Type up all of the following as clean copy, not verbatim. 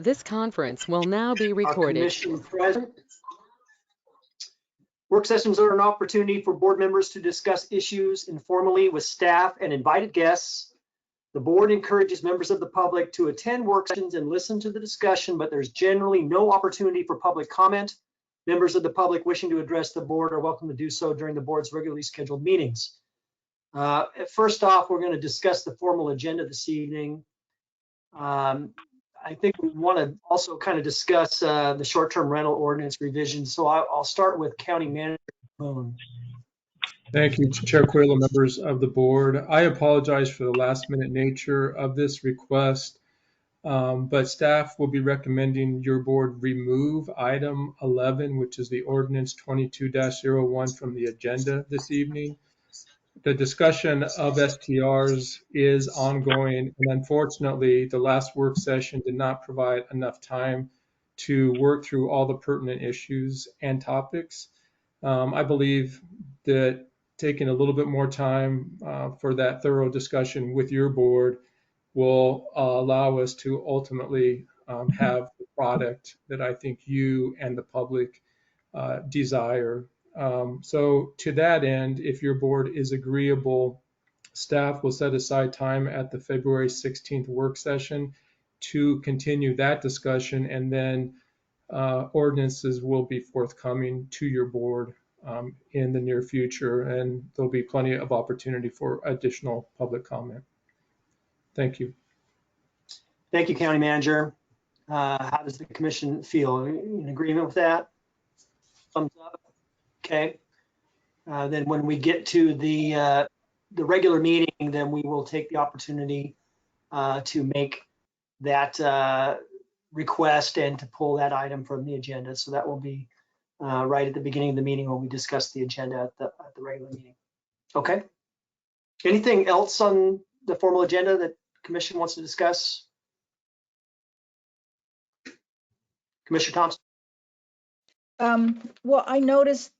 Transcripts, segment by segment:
This conference will now be Our recorded. commission present. Work sessions are an opportunity for board members to discuss issues informally with staff and invited guests. The board encourages members of the public to attend work sessions and listen to the discussion, but there's generally no opportunity for public comment. Members of the public wishing to address the board are welcome to do so during the board's regularly scheduled meetings. First off, we're going to discuss the formal agenda this evening. I think we want to also kind of discuss the short-term rental ordinance revision. So I'll start with County Manager Boone. Thank you, Chair Quayla, members of the board. I apologize for the last-minute nature of this request, but staff will be recommending your board remove item 11, which is the ordinance 22-01 from the agenda this evening. The discussion of STRs is ongoing, and unfortunately, the last work session did not provide enough time to work through all the pertinent issues and topics. I believe that taking a little bit more time for that thorough discussion with your board will allow us to ultimately have the product that I think you and the public desire. So to that end, if your board is agreeable, staff will set aside time at the February 16th work session to continue that discussion, and then ordinances will be forthcoming to your board in the near future, and there'll be plenty of opportunity for additional public comment. Thank you. Thank you, County Manager. How does the commission feel? In agreement with that? Thumbs up. Okay. Then when we get to the regular meeting, then we will take the opportunity to make that request and to pull that item from the agenda. So that will be right at the beginning of the meeting when we discuss the agenda at the regular meeting. Okay. Anything else on the formal agenda that the commission wants to discuss? Commissioner Thompson? Well, I noticed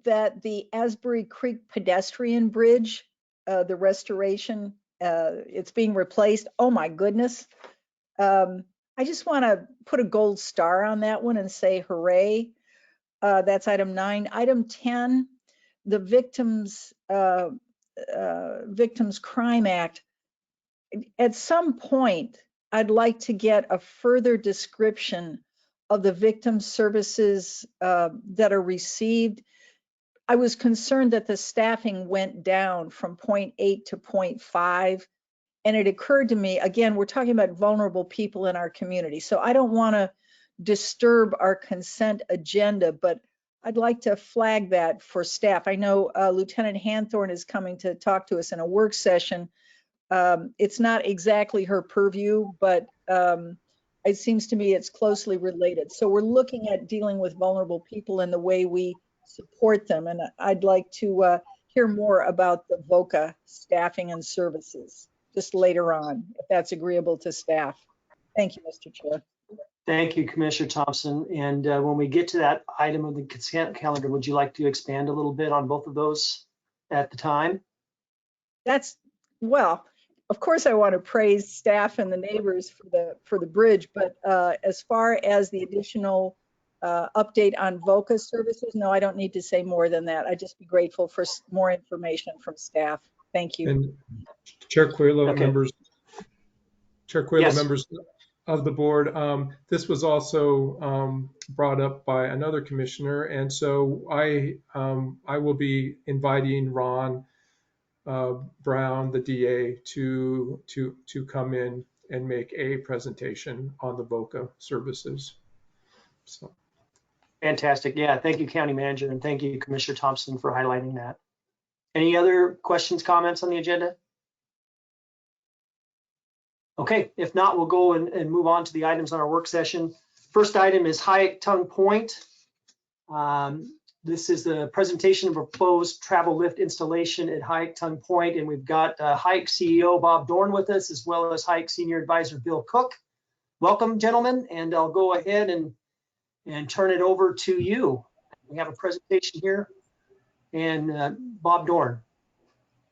that the Asbury Creek pedestrian bridge, the restoration, it's being replaced. Oh my goodness. I just want to put a gold star on that one and say hooray. That's item 9. Item 10, the Victims Crime Act. At some point, I'd like to get a further description of the victim services that are received. I was concerned that the staffing went down from 0.8 to 0.5. And it occurred to me, again, we're talking about vulnerable people in our community. So I don't want to disturb our consent agenda, but I'd like to flag that for staff. I know Lieutenant Hanthorne is coming to talk to us in a work session. It's not exactly her purview, but it seems to me it's closely related. So we're looking at dealing with vulnerable people and the way we support them. And I'd like to hear more about the VOCA staffing and services just later on, if that's agreeable to staff. Thank you, Mr. Chair. Thank you, Commissioner Thompson. And when we get to that item of the consent calendar, would you like to expand a little bit on both of those at the time? Well, of course I want to praise staff and the neighbors for the bridge, but as far as the additional update on VOCA services, no, I don't need to say more than that. I'd just be grateful for more information from staff. Thank you. And Chair Quayla, Okay. members of the board, this was also brought up by another commissioner, and so I will be inviting Ron Brown, the DA, to come in and make a presentation on the VOCA services. So. Fantastic. Yeah, thank you, County Manager, and thank you, Commissioner Thompson, for highlighting that. Any other questions, comments on the agenda? Okay, if not, we'll go and move on to the items on our work session. First item is Hayek Tongue Point. This is the presentation of a proposed travel lift installation at Hayek Tongue Point, and we've got Hayek CEO Bob Dorn with us, as well as Hayek Senior Advisor Bill Cook. Welcome, gentlemen, and I'll go ahead and turn it over to you. We have a presentation here, and Bob Dorn.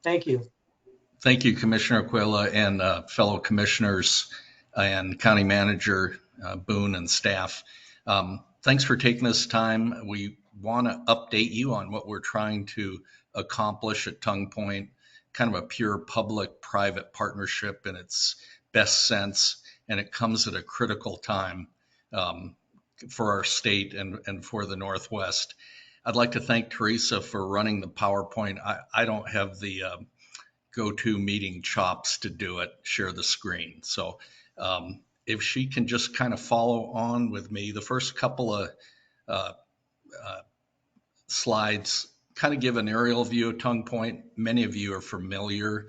Thank you. Thank you, Commissioner Quayla and fellow commissioners and County Manager Boone and staff. Thanks for taking this time. We want to update you on what we're trying to accomplish at Tongue Point, kind of a pure public-private partnership in its best sense, and it comes at a critical time for our state and for the Northwest. I'd like to thank Teresa for running the PowerPoint. I don't have the go-to meeting chops to do it, share the screen. So if she can just kind of follow on with me, the first couple of slides kind of give an aerial view of Tongue Point. Many of you are familiar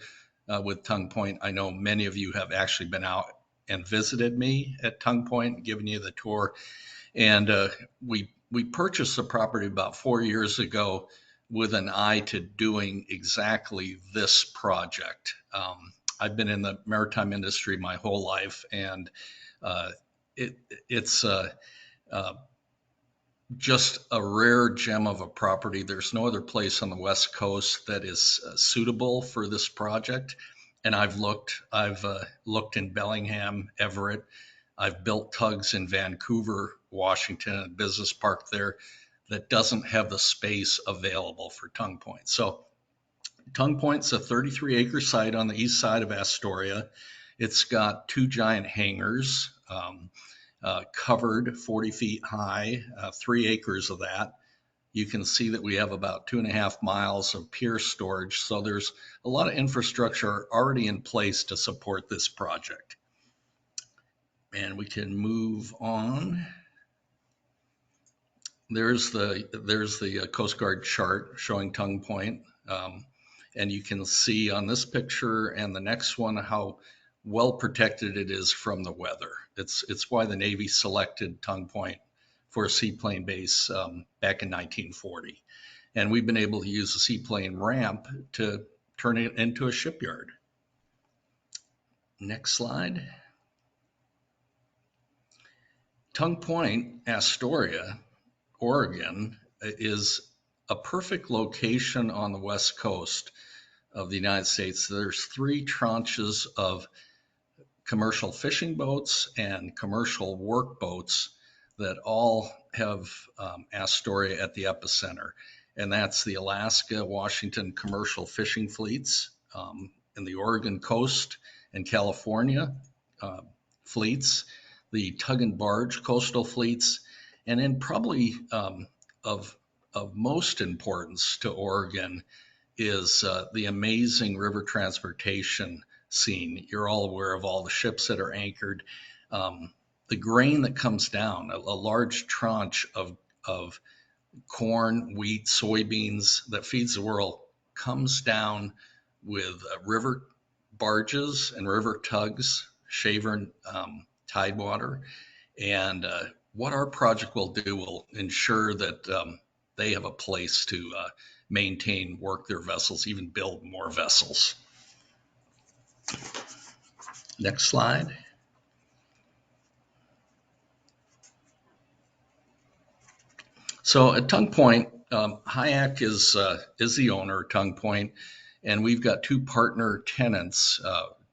with Tongue Point. I know many of you have actually been out and visited me at Tongue Point, given you the tour. And we purchased the property about 4 years ago with an eye to doing exactly this project. I've been in the maritime industry my whole life, and it's just a rare gem of a property. There's no other place on the West Coast that is suitable for this project. And I've looked in Bellingham, Everett. I've built tugs in Vancouver, Washington, and business park there that doesn't have the space available for Tongue Point. So Tongue Point's a 33-acre site on the east side of Astoria. It's got 2 giant hangars, covered 40 feet high, 3 acres of that. You can see that we have about 2.5 miles of pier storage. So there's a lot of infrastructure already in place to support this project. And we can move on. There's the Coast Guard chart showing Tongue Point. And you can see on this picture and the next one how well protected it is from the weather. It's why the Navy selected Tongue Point for a seaplane base back in 1940. And we've been able to use a seaplane ramp to turn it into a shipyard. Next slide. Tongue Point, Astoria, Oregon, is a perfect location on the West Coast of the United States. There's 3 tranches of commercial fishing boats and commercial work boats that all have Astoria at the epicenter. And that's the Alaska, Washington commercial fishing fleets, and the Oregon coast and California fleets, the tug and barge coastal fleets, and then probably of most importance to Oregon is the amazing river transportation scene. You're all aware of all the ships that are anchored. The grain that comes down, a large tranche of corn, wheat, soybeans that feeds the world comes down with river barges and river tugs, Shavern Tidewater. And what our project will do will ensure that they have a place to maintain, work their vessels, even build more vessels. Next slide. So at Tongue Point, Hayek is the owner of Tongue Point, and we've got 2 partner tenants,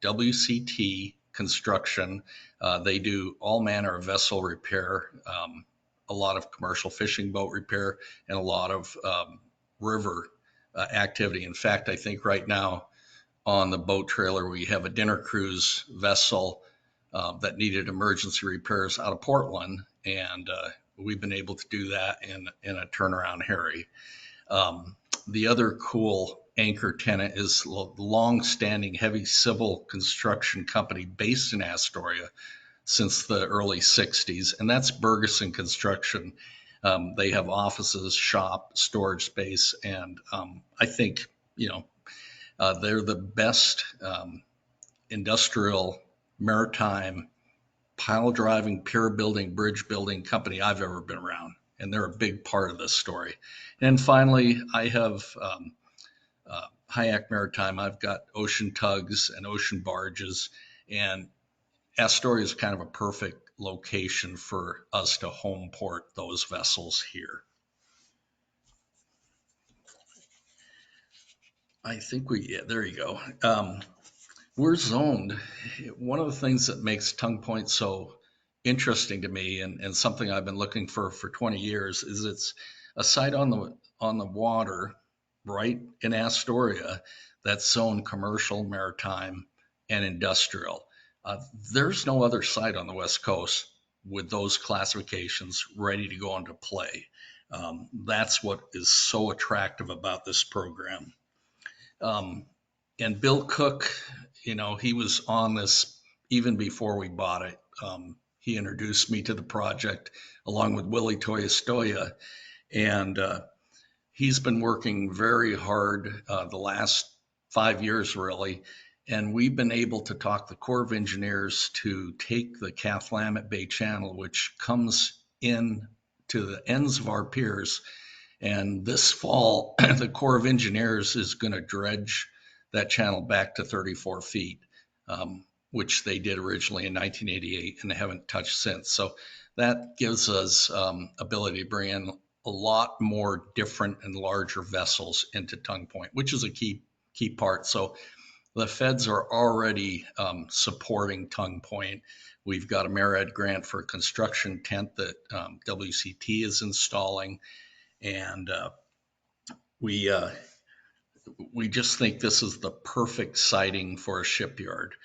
WCT Construction. They do all manner of vessel repair, a lot of commercial fishing boat repair, and a lot of river activity. In fact, I think right now on the boat trailer, we have a dinner cruise vessel that needed emergency repairs out of Portland, and we've been able to do that in a turnaround Harry. The other cool anchor tenant is the long-standing heavy civil construction company based in Astoria since the early 60s, and that's Bergeson Construction. They have offices, shop, storage space, and I think, they're the best industrial maritime pile driving, pier building, bridge building company I've ever been around. And they're a big part of this story. And finally, I have Hayek Maritime. I've got ocean tugs and ocean barges. And Astoria is kind of a perfect location for us to home port those vessels here. I think there you go. We're zoned. One of the things that makes Tongue Point so interesting to me and something I've been looking for 20 years is it's a site on the water right in Astoria that's zoned commercial, maritime, and industrial. There's no other site on the West Coast with those classifications ready to go into play. That's what is so attractive about this program. And Bill Cook, he was on this even before we bought it. He introduced me to the project along with Willie Toyastoya, and he's been working very hard the last 5 years, really. And we've been able to talk the Corps of Engineers to take the Cathlamet Bay Channel, which comes in to the ends of our piers. And this fall, the Corps of Engineers is going to dredge that channel back to 34 feet, which they did originally in 1988 and they haven't touched since. So that gives us ability to bring in a lot more different and larger vessels into Tongue Point, which is a key part. So the feds are already supporting Tongue Point. We've got a MERED grant for a construction tent that WCT is installing. And we just think this is the perfect siting for a shipyard.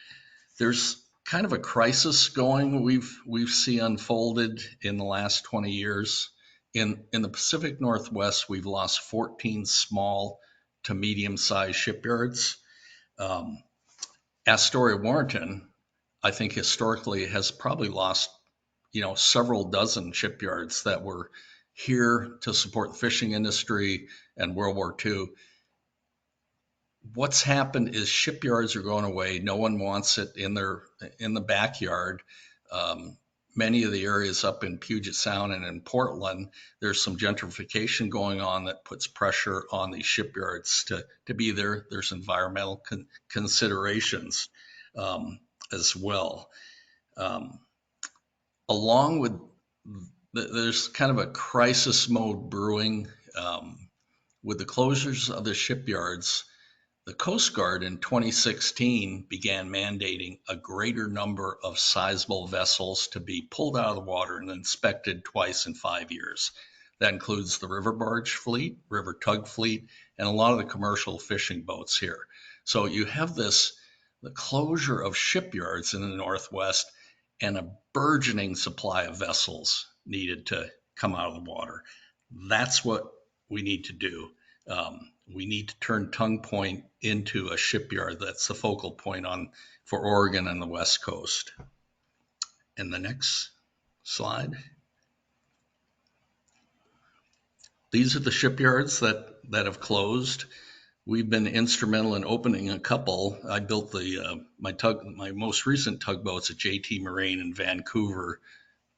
There's kind of a crisis going we've seen unfolded in the last 20 years. In the Pacific Northwest, we've lost 14 small to medium-sized shipyards. Astoria Warrenton, I think historically has probably lost, several dozen shipyards that were here to support the fishing industry and World War II. What's happened is shipyards are going away. No one wants it in the backyard. Many of the areas up in Puget Sound and in Portland, there's some gentrification going on that puts pressure on these shipyards to be there. There's environmental considerations as well. Along with there's kind of a crisis mode brewing with the closures of the shipyards. The Coast Guard in 2016 began mandating a greater number of sizable vessels to be pulled out of the water and inspected twice in 5 years. That includes the river barge fleet, river tug fleet, and a lot of the commercial fishing boats here. So you have the closure of shipyards in the Northwest and a burgeoning supply of vessels needed to come out of the water. That's what we need to do. We need to turn Tongue Point into a shipyard that's the focal point for Oregon and the West Coast. And the next slide. These are the shipyards that have closed. We've been instrumental in opening a couple. I built my most recent tugboats at JT Marine in Vancouver,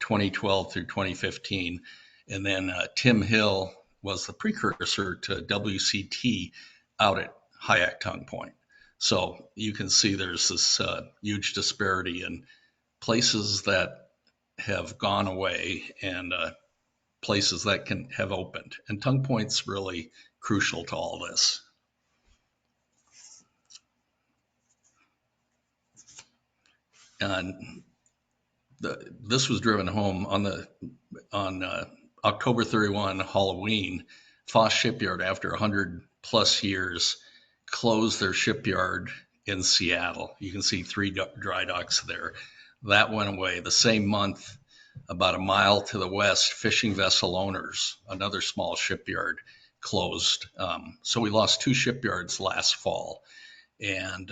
2012 through 2015, and then Tim Hill was the precursor to WCT out at Hyatt Tongue Point. So you can see there's this huge disparity in places that have gone away and places that can have opened. And Tongue Point's really crucial to all this. And this was driven home on October 31, Halloween. Foss Shipyard, after 100 plus years, closed their shipyard in Seattle. You can see 3 dry docks there. That went away. The same month, about a mile to the west, Fishing Vessel Owners, another small shipyard, closed. So we lost 2 shipyards last fall. And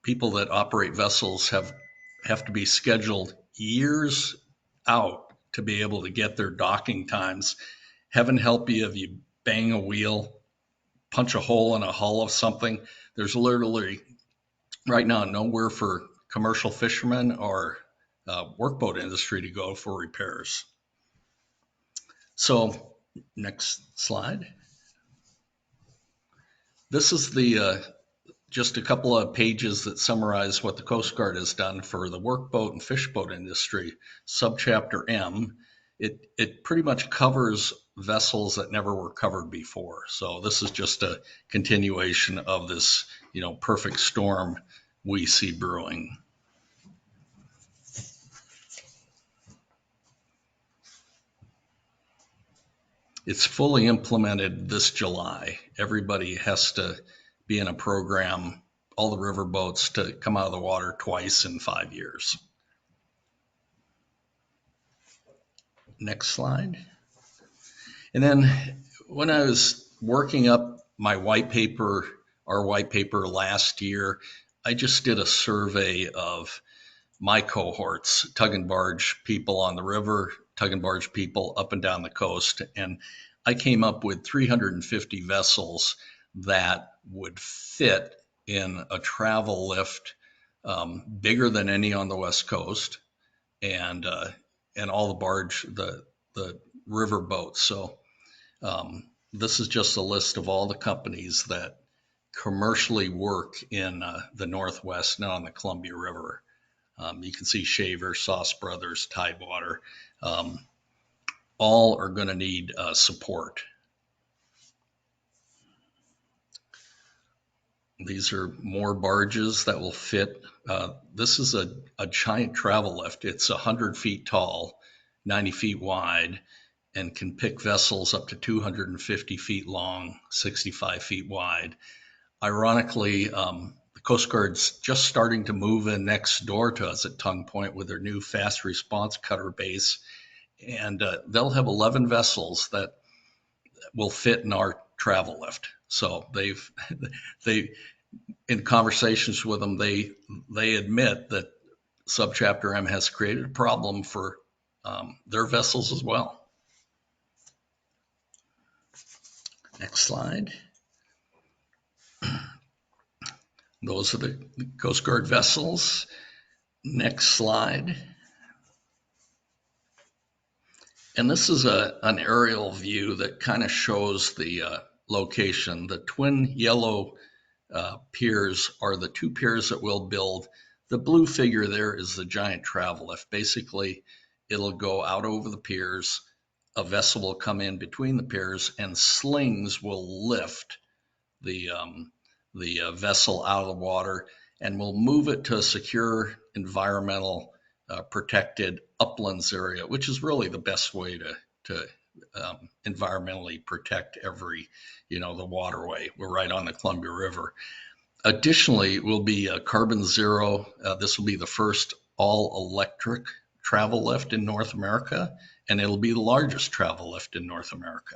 people that operate vessels have to be scheduled years out to be able to get their docking times. Heaven help you if you bang a wheel, punch a hole in a hull of something. There's literally right now nowhere for commercial fishermen or workboat industry to go for repairs. So next slide. This is just a couple of pages that summarize what the Coast Guard has done for the workboat and fishboat industry. Subchapter M, it pretty much covers vessels that never were covered before. So this is just a continuation of this, perfect storm we see brewing. It's fully implemented this July. Everybody has to be in a program, all the river boats, to come out of the water twice in 5 years. Next slide. And then when I was working up my white paper, our white paper last year, I just did a survey of my cohorts, tug and barge people on the river, tug and barge people up and down the coast. And I came up with 350 vessels that would fit in a travel lift bigger than any on the West Coast, and all the river boats. So this is just a list of all the companies that commercially work in the Northwest, not on the Columbia River. You can see Shaver, Sauce Brothers, Tidewater, all are going to need support. These are more barges that will fit. This is a giant travel lift. It's 100 feet tall, 90 feet wide, and can pick vessels up to 250 feet long, 65 feet wide. Ironically, the Coast Guard's just starting to move in next door to us at Tongue Point with their new fast response cutter base. And they'll have 11 vessels that will fit in our travel lift. So they in conversations with them, they admit that Subchapter M has created a problem for their vessels as well. Next slide. Those are the Coast Guard vessels. Next slide. And this is an aerial view that kind of shows the location. The twin yellow piers are the two piers that we'll build. The blue figure there is the giant travel lift. Basically, it'll go out over the piers. A vessel will come in between the piers, and slings will lift the vessel out of the water, and we'll move it to a secure, environmental, protected uplands area, which is really the best way to environmentally protect the waterway. We're right on the Columbia River. Additionally, we'll be carbon zero. This will be the first all-electric travel lift in North America, and it'll be the largest travel lift in North America.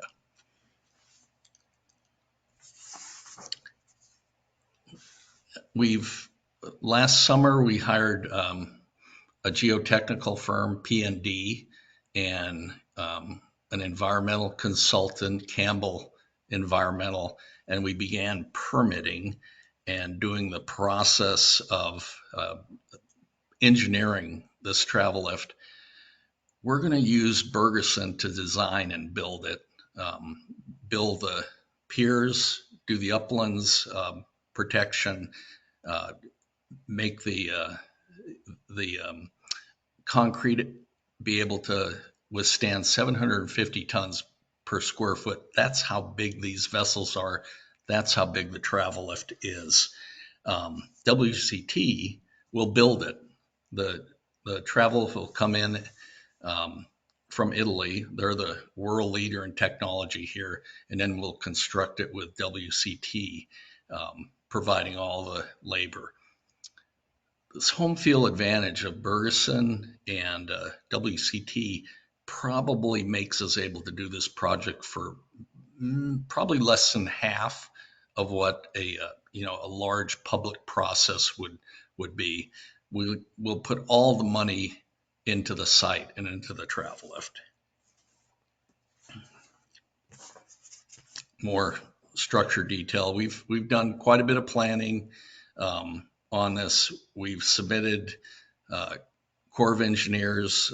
Last summer, we hired a geotechnical firm, P&D, and an environmental consultant, Campbell Environmental, and we began permitting and doing the process of engineering this travel lift. We're going to use Bergeson to design and build it, build the piers, do the uplands protection, make the concrete be able to withstand 750 tons per square foot. That's how big these vessels are. That's how big the travel lift is. WCT will build it. The travel will come in from Italy. They're the world leader in technology here, and then we'll construct it with WCT providing all the labor. This home field advantage of Bergeson and WCT probably makes us able to do this project for probably less than half of what a large public process would be. We'll put all the money into the site and into the travel lift. More structure detail. We've done quite a bit of planning on this. We've submitted Corps of Engineers,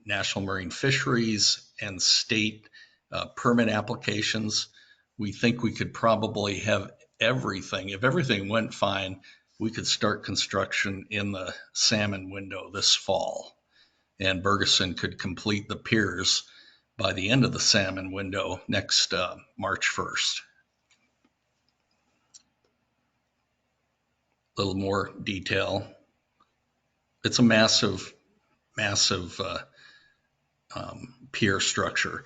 National Marine Fisheries, and state permit applications. We think we could probably have everything. If everything went fine, we could start construction in the salmon window this fall. And Bergeson could complete the piers by the end of the salmon window next March 1st. A little more detail. It's a massive pier structure.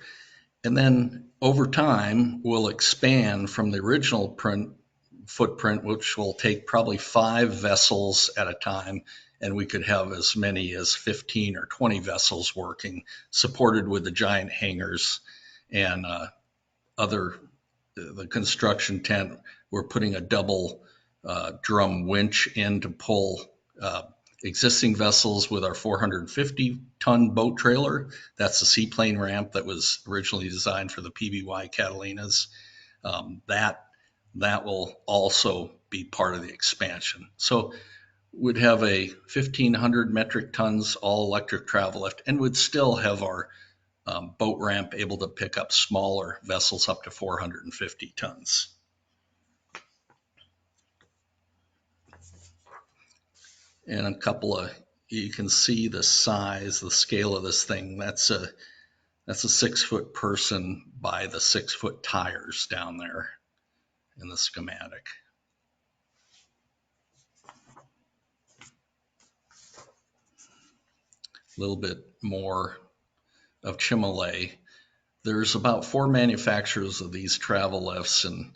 And then over time, we'll expand from the original footprint, which will take probably 5 vessels at a time, and we could have as many as 15 or 20 vessels working, supported with the giant hangars and the construction tent. We're putting a double drum winch in to pull existing vessels with our 450-ton boat trailer. That's the seaplane ramp that was originally designed for the PBY Catalinas. That will also be part of the expansion. So we'd have a 1,500 metric tons all electric travel lift, and would still have our boat ramp able to pick up smaller vessels up to 450 tons. And a couple of, you can see the size, the scale of this thing. That's a 6-foot person by the 6-foot tires down there in the schematic. A little bit more of Chimolay. There's about 4 manufacturers of these travel lifts, and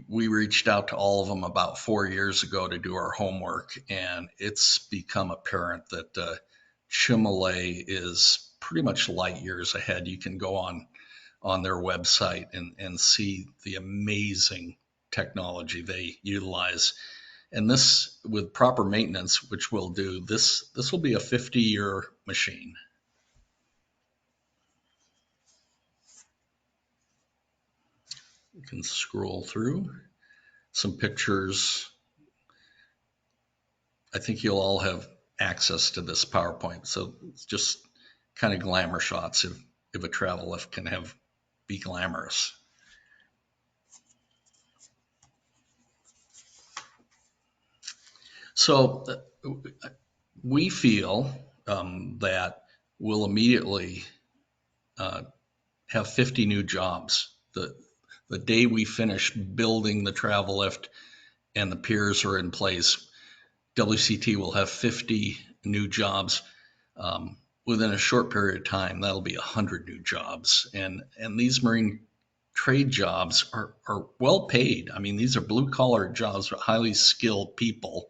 we reached out to all of them about 4 years ago to do our homework, and it's become apparent that Chimolay is pretty much light years ahead. You can go on their website and see the amazing technology they utilize. And this, with proper maintenance, which we'll do, this will be a 50-year machine. You can scroll through some pictures. I think you'll all have access to this PowerPoint. So it's just kind of glamour shots if a travel lift can be glamorous. So we feel that we'll immediately have 50 new jobs. The day we finish building the travel lift and the piers are in place, WCT will have 50 new jobs. Within a short period of time, that'll be 100 new jobs. And these marine trade jobs are well paid. I mean, these are blue collar jobs with highly skilled people.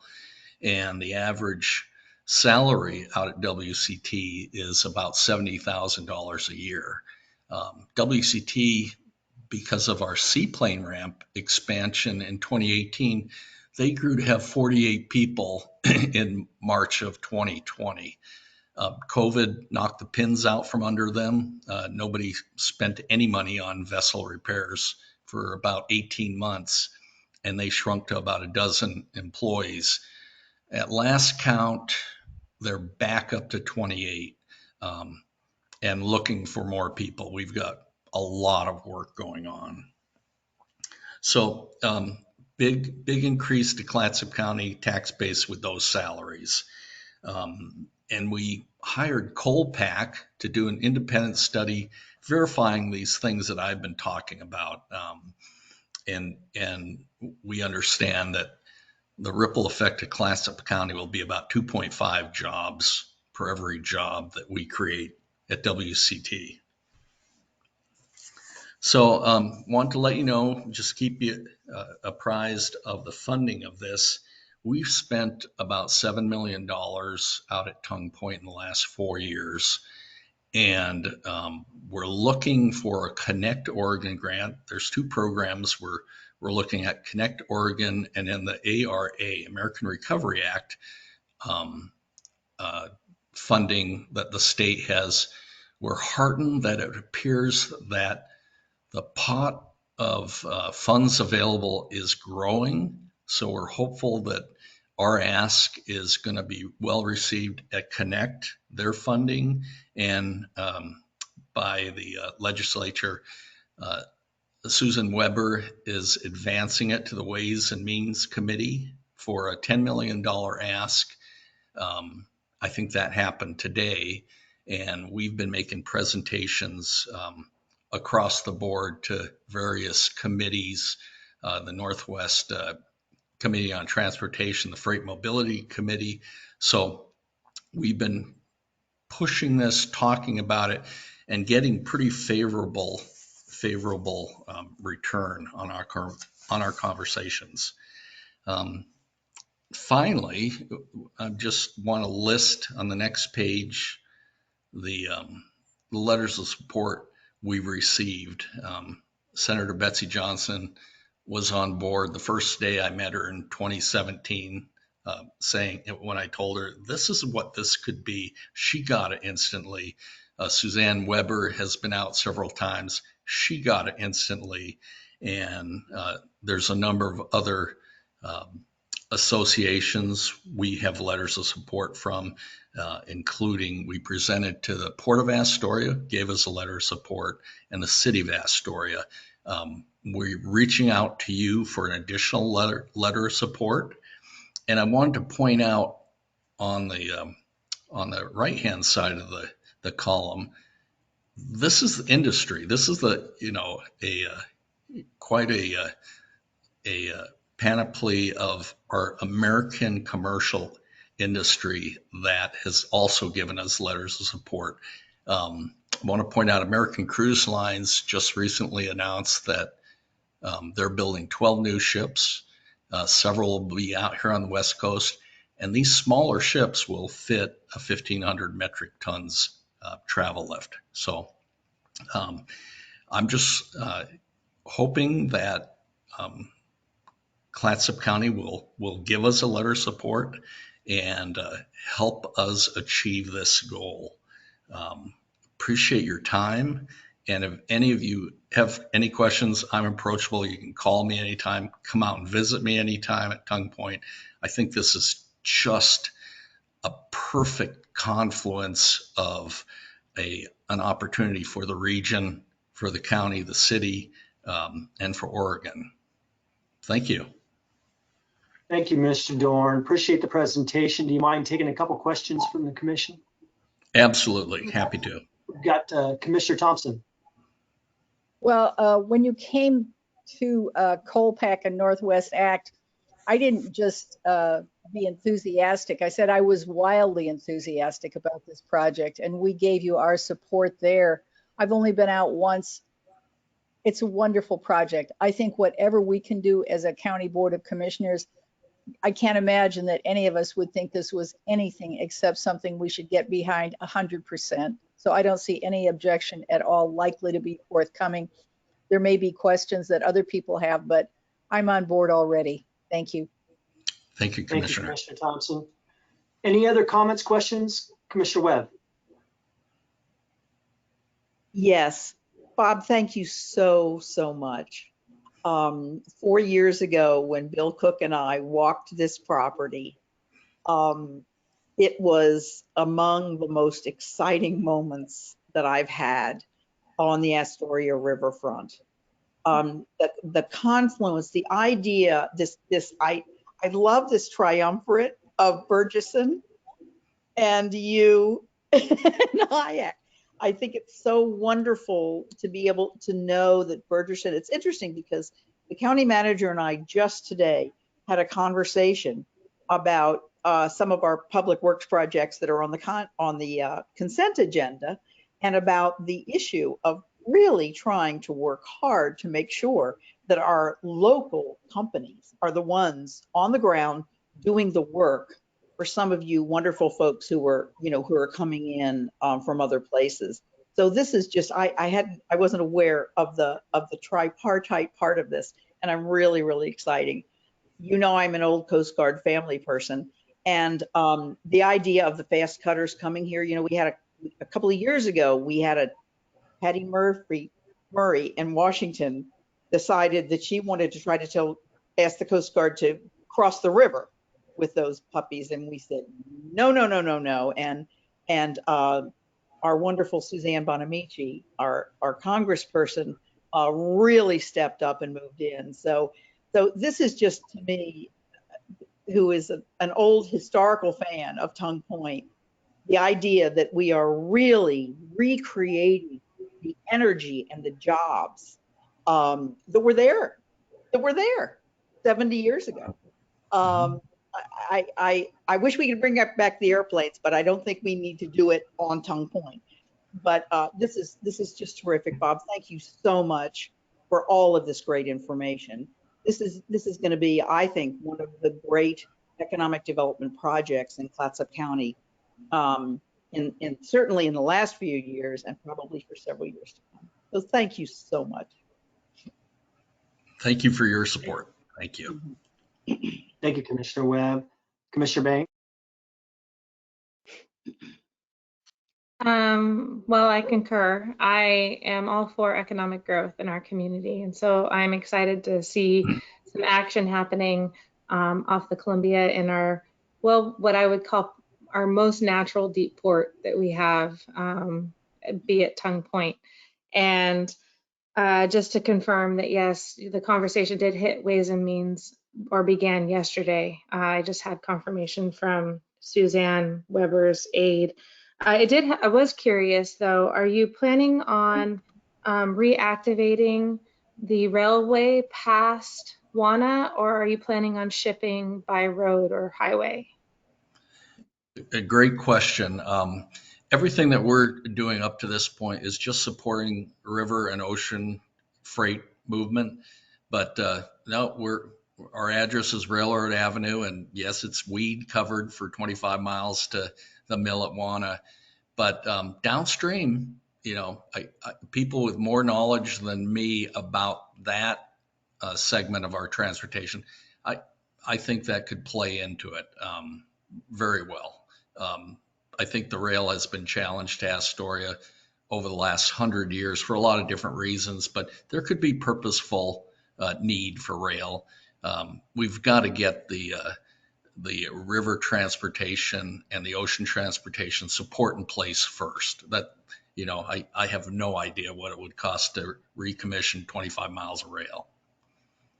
And the average salary out at WCT is about $70,000 a year. WCT, because of our seaplane ramp expansion in 2018, they grew to have 48 people in March of 2020. COVID knocked the pins out from under them. Nobody spent any money on vessel repairs for about 18 months, and they shrunk to about a dozen employees. At last count, they're back up to 28 and looking for more people. We've got a lot of work going on. So big increase to Clatsop County tax base with those salaries. And we hired Colpack to do an independent study verifying these things that I've been talking about. And we understand that the ripple effect to Clatsop County will be about 2.5 jobs per every job that we create at WCT. So want to let you know, just keep you apprised of the funding of this. We've spent about $7 million out at Tongue Point in the last 4 years. And we're looking for a Connect Oregon grant. There's 2 programs we're looking at, Connect Oregon and then the ARA, American Recovery Act, funding that the state has. We're heartened that it appears that the pot of funds available is growing. So we're hopeful that our ask is going to be well received at Connect, their funding, and by the legislature. Susan Weber is advancing it to the Ways and Means Committee for a $10 million ask. I think that happened today, and we've been making presentations across the board to various committees, the Northwest Committee on Transportation, the Freight Mobility Committee. So we've been pushing this, talking about it, and getting pretty favorable return on our conversations. Finally, I just want to list on the next page the letters of support we received. Senator Betsy Johnson was on board the first day I met her in 2017, saying, when I told her this is what this could be, she got it instantly. Suzanne Weber has been out several times. She got it instantly. And there's a number of other associations we have letters of support from, including we presented to the Port of Astoria, gave us a letter of support, and the City of Astoria. We're reaching out to you for an additional letter of support. And I wanted to point out on the right-hand side of the column, this is the industry. This is quite a panoply of our American commercial industry that has also given us letters of support. I want to point out American Cruise Lines just recently announced that they're building 12 new ships. Several will be out here on the West Coast, and these smaller ships will fit a 1,500 metric tons travel lift. So I'm just hoping that Clatsop County will give us a letter of support and help us achieve this goal. Appreciate your time. And if any of you have any questions, I'm approachable. You can call me anytime, come out and visit me anytime at Tongue Point. I think this is just a perfect confluence of an opportunity for the region, for the county, the city, and for Oregon. Thank you. Thank you, Mr. Dorn. Appreciate the presentation. Do you mind taking a couple questions from the commission? Absolutely. Happy to. We've got Commissioner Thompson. Well, when you came to Colpack and Northwest Act, I didn't just be enthusiastic. I said I was wildly enthusiastic about this project, and we gave you our support there. I've only been out once. It's a wonderful project. I think whatever we can do as a county board of commissioners, I can't imagine that any of us would think this was anything except something we should get behind 100%. So I don't see any objection at all likely to be forthcoming. There may be questions that other people have, but I'm on board already. Thank you. Thank you, Commissioner. Thank you, Commissioner Thompson. Any other comments, questions? Commissioner Webb. Yes, Bob, thank you so much. 4 years ago, when Bill Cook and I walked this property, it was among the most exciting moments that I've had on the Astoria riverfront. The confluence, the idea, I love this triumvirate of Burgesson and you and Hayek. I think it's so wonderful to be able to know that Burgesson, it's interesting because the county manager and I just today had a conversation about some of our public works projects that are on the consent agenda, and about the issue of really trying to work hard to make sure that our local companies are the ones on the ground doing the work for some of you wonderful folks who are coming in from other places. So this is just, I wasn't aware of the tripartite part of this, and I'm really exciting. I'm an old Coast Guard family person, and the idea of the fast cutters coming here, we had a couple of years ago, we had a Patty Murray in Washington decided that she wanted to try to ask the Coast Guard to cross the river with those puppies, and we said no. And our wonderful Suzanne Bonamici, our congressperson, really stepped up and moved in. So this is just, to me, who is an old historical fan of Tongue Point, the idea that we are really recreating the energy and the jobs that were there 70 years ago. I wish we could bring back the airplanes, but I don't think we need to do it on Tongue Point. But this is just terrific, Bob. Thank you so much for all of this great information. This is going to be, I think, one of the great economic development projects in Clatsop County, in certainly in the last few years and probably for several years to come. So thank you so much. Thank you for your support. Thank you. Thank you, Commissioner Webb. Commissioner Banks? Well, I concur. I am all for economic growth in our community. And so I'm excited to see some action happening off the Columbia in our, well, what I would call our most natural deep port that we have, be at Tongue Point. And just to confirm that, yes, the conversation did hit Ways and Means or began yesterday. I just had confirmation from Suzanne Weber's aide. I was curious though, are you planning on reactivating the railway past Wana, or are you planning on shipping by road or highway? A great question. Everything that we're doing up to this point is just supporting river and ocean freight movement. But no, our address is Railroad Avenue, and yes, it's weed covered for 25 miles to the mill at Wana. But downstream, people with more knowledge than me about that segment of our transportation, I think that could play into it very well. I think the rail has been challenged to Astoria over the last 100 years for a lot of different reasons, but there could be purposeful need for rail. We've got to get the river transportation and the ocean transportation support in place first. That, I have no idea what it would cost to recommission 25 miles of rail.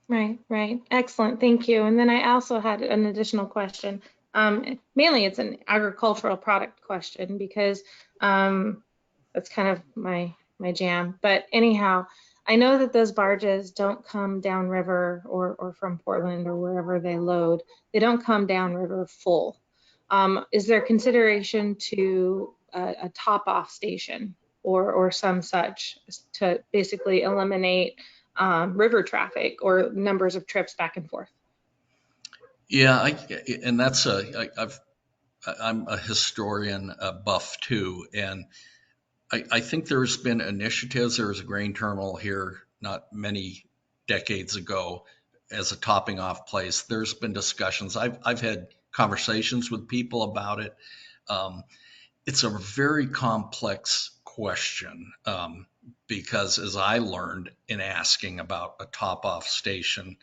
Right. Excellent. Thank you. And then I also had an additional question. Mainly it's an agricultural product question because that's kind of my jam. But anyhow, I know that those barges don't come downriver or from Portland or wherever they load. They don't come downriver full. Is there consideration to a top-off station or some such to basically eliminate river traffic or numbers of trips back and forth? Yeah, I'm a historian buff too, and I think there's been initiatives. There was a grain terminal here not many decades ago as a topping off place. There's been discussions. I've had conversations with people about it. It's a very complex question because as I learned in asking about a top off station,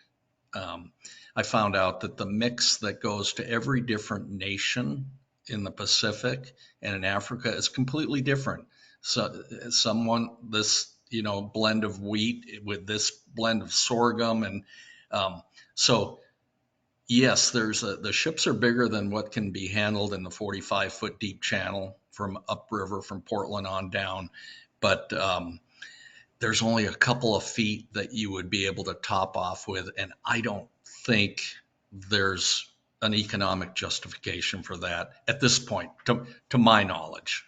I found out that the mix that goes to every different nation in the Pacific and in Africa is completely different. So this blend of wheat with this blend of sorghum, and so yes, the ships are bigger than what can be handled in the 45-foot deep channel from upriver from Portland on down, but there's only a couple of feet that you would be able to top off with, and I don't think there's an economic justification for that at this point, to my knowledge.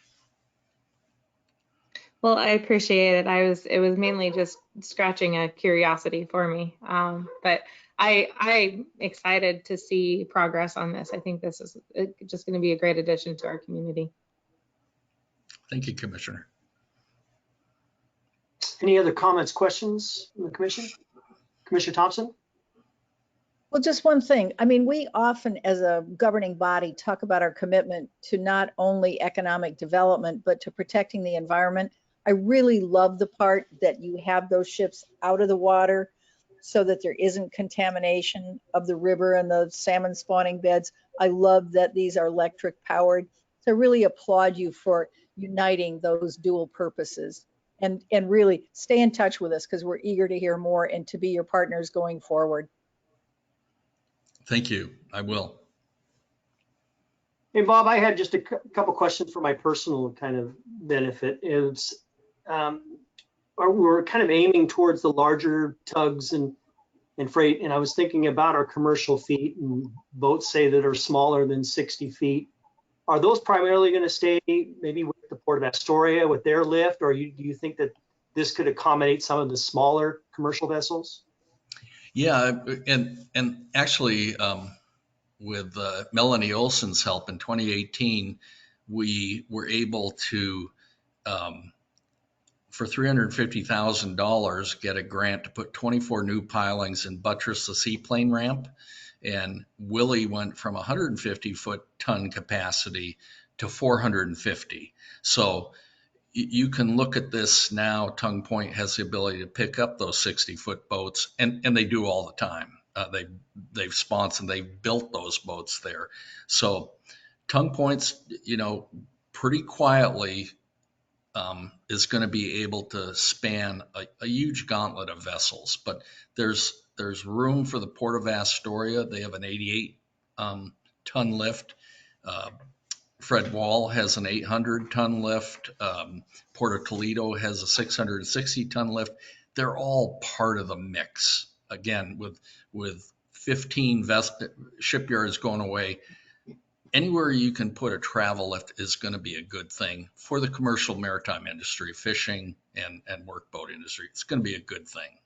Well, I appreciate it. It was mainly just scratching a curiosity for me. But I'm excited to see progress on this. I think this is just going to be a great addition to our community. Thank you, Commissioner. Any other comments, questions from the commission? Commissioner Thompson? Well, just one thing. I mean, we often as a governing body talk about our commitment to not only economic development, but to protecting the environment. I really love the part that you have those ships out of the water so that there isn't contamination of the river and the salmon spawning beds. I love that these are electric powered. So I really applaud you for uniting those dual purposes, and really stay in touch with us because we're eager to hear more and to be your partners going forward. Thank you. I will. Hey, Bob, I had just a couple questions for my personal kind of benefit. We're kind of aiming towards the larger tugs and freight, and I was thinking about our commercial feet and boats say that are smaller than 60 feet. Are those primarily going to stay maybe with the Port of Astoria with their lift, or do you think that this could accommodate some of the smaller commercial vessels? Yeah, and actually, with Melanie Olson's help in 2018, we were able to, for $350,000, get a grant to put 24 new pilings and buttress the seaplane ramp. And Willie went from 150-ton capacity to 450. So you can look at this now. Tongue Point has the ability to pick up those 60-foot boats, and they do all the time. They've sponsored, they've built those boats there. So Tongue Point's, pretty quietly is going to be able to span a huge gauntlet of vessels. But there's room for the Port of Astoria. They have an 88-ton lift. Fred Wall has an 800-ton lift. Port of Toledo has a 660-ton lift. They're all part of the mix. Again, with 15 shipyards going away, anywhere you can put a travel lift is going to be a good thing for the commercial maritime industry, fishing and workboat industry. It's going to be a good thing.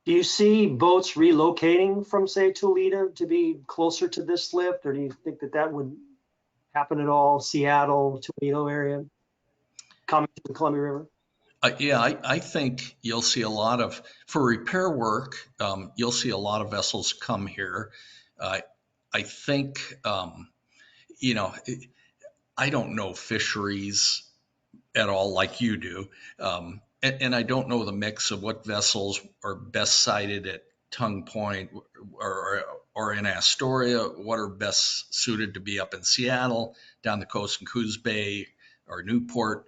Do you see boats relocating from, say, Toledo to be closer to this lift, or do you think that would happen at all? Seattle, Toledo area, coming to the Columbia River? Yeah, I think you'll see a lot of, for repair work, you'll see a lot of vessels come here. I think, I don't know fisheries at all like you do. And I don't know the mix of what vessels are best sited at Tongue Point or in Astoria, what are best suited to be up in Seattle, down the coast in Coos Bay or Newport.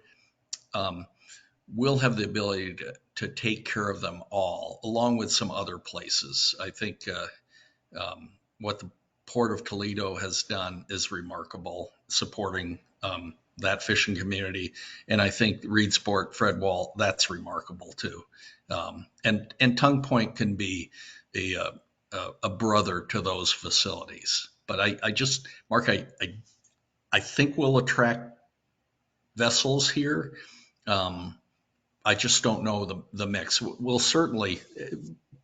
We'll have the ability to take care of them all, along with some other places. I think what the Port of Toledo has done is remarkable, supporting that fishing community. And I think Reed Sport, Fred Wall, that's remarkable too. And Tongue Point can be a brother to those facilities. But Mark, I think we'll attract vessels here. I just don't know the mix. We'll certainly,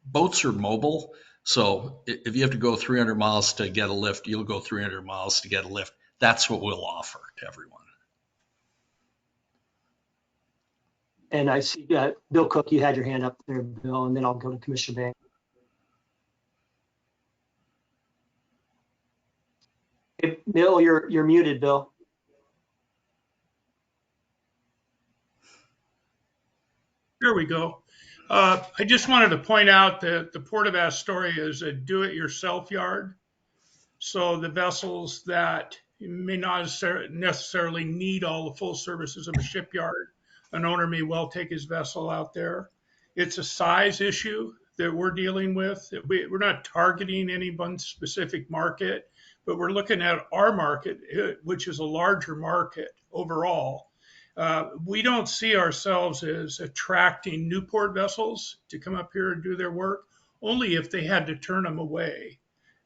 boats are mobile. So if you have to go 300 miles to get a lift, you'll go 300 miles to get a lift. That's what we'll offer to everyone. And I see Bill Cook, you had your hand up there, Bill, and then I'll go to Commissioner Bank. Hey, Bill, you're muted, Bill. Here we go. I just wanted to point out that the Port of Astoria is a do-it-yourself yard. So the vessels that may not necessarily need all the full services of a shipyard, an owner may well take his vessel out there. It's a size issue that we're dealing with. We're not targeting any one specific market, but we're looking at our market, which is a larger market overall. We don't see ourselves as attracting Newport vessels to come up here and do their work, only if they had to turn them away.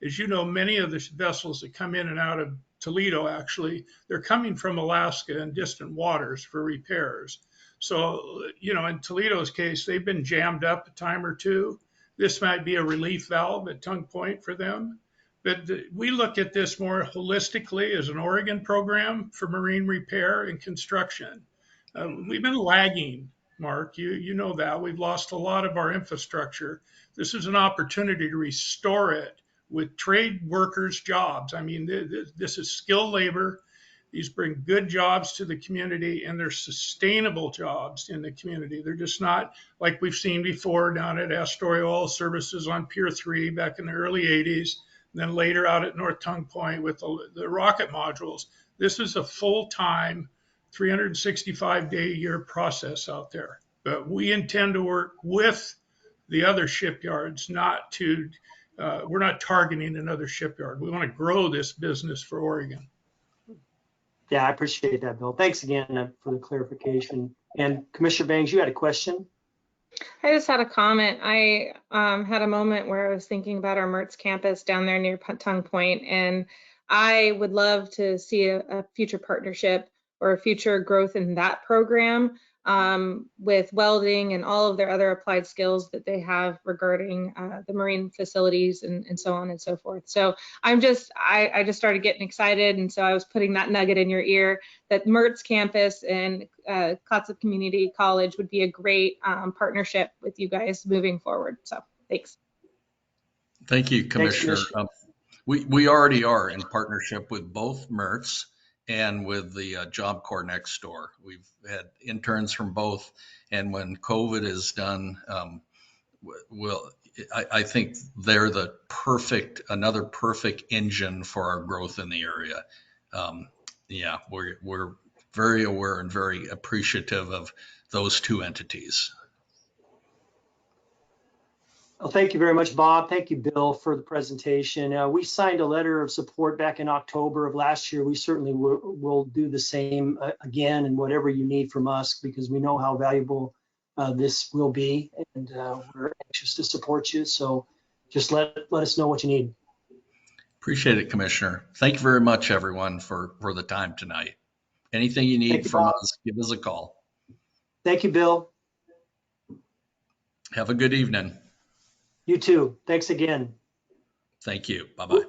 As you know, many of the vessels that come in and out of Toledo, actually, they're coming from Alaska and distant waters for repairs. So, in Toledo's case, they've been jammed up a time or two. This might be a relief valve at Tongue Point for them. But we look at this more holistically as an Oregon program for marine repair and construction. We've been lagging, Mark. You know that. We've lost a lot of our infrastructure. This is an opportunity to restore it with trade workers' jobs. I mean, this is skilled labor. These bring good jobs to the community, and they're sustainable jobs in the community. They're just not like we've seen before down at Astoria Oil Services on Pier 3 back in the early 80s. Then later out at North Tongue Point with the rocket modules. This is a full-time, 365-day-a-year process out there. But we intend to work with the other shipyards, we're not targeting another shipyard. We want to grow this business for Oregon. Yeah, I appreciate that, Bill. Thanks again for the clarification. And Commissioner Bangs, you had a question? I just had a comment. I had a moment where I was thinking about our Mertz campus down there near Tongue Point, and I would love to see a future partnership or a future growth in that program with welding and all of their other applied skills that they have regarding the marine facilities and so on and so forth. So I just started getting excited, and so I was putting that nugget in your ear that Mertz campus and Clatsop Community College would be a great partnership with you guys moving forward. So thanks. Thank you, Commissioner. Thanks, Commissioner. We already are in partnership with both Mertz and with the Job Corps next door. We've had interns from both, and when COVID is done, I think they're another perfect engine for our growth in the area. Yeah, we're very aware and very appreciative of those two entities. Well, thank you very much, Bob. Thank you, Bill, for the presentation. We signed a letter of support back in October of last year. We certainly will do the same again, and whatever you need from us, because we know how valuable this will be, and we're anxious to support you. So just let us know what you need. Appreciate it, Commissioner. Thank you very much, everyone, for the time tonight. Anything you need from us, give us a call. Thank you, Bill. Have a good evening. You too. Thanks again. Thank you. Bye-bye.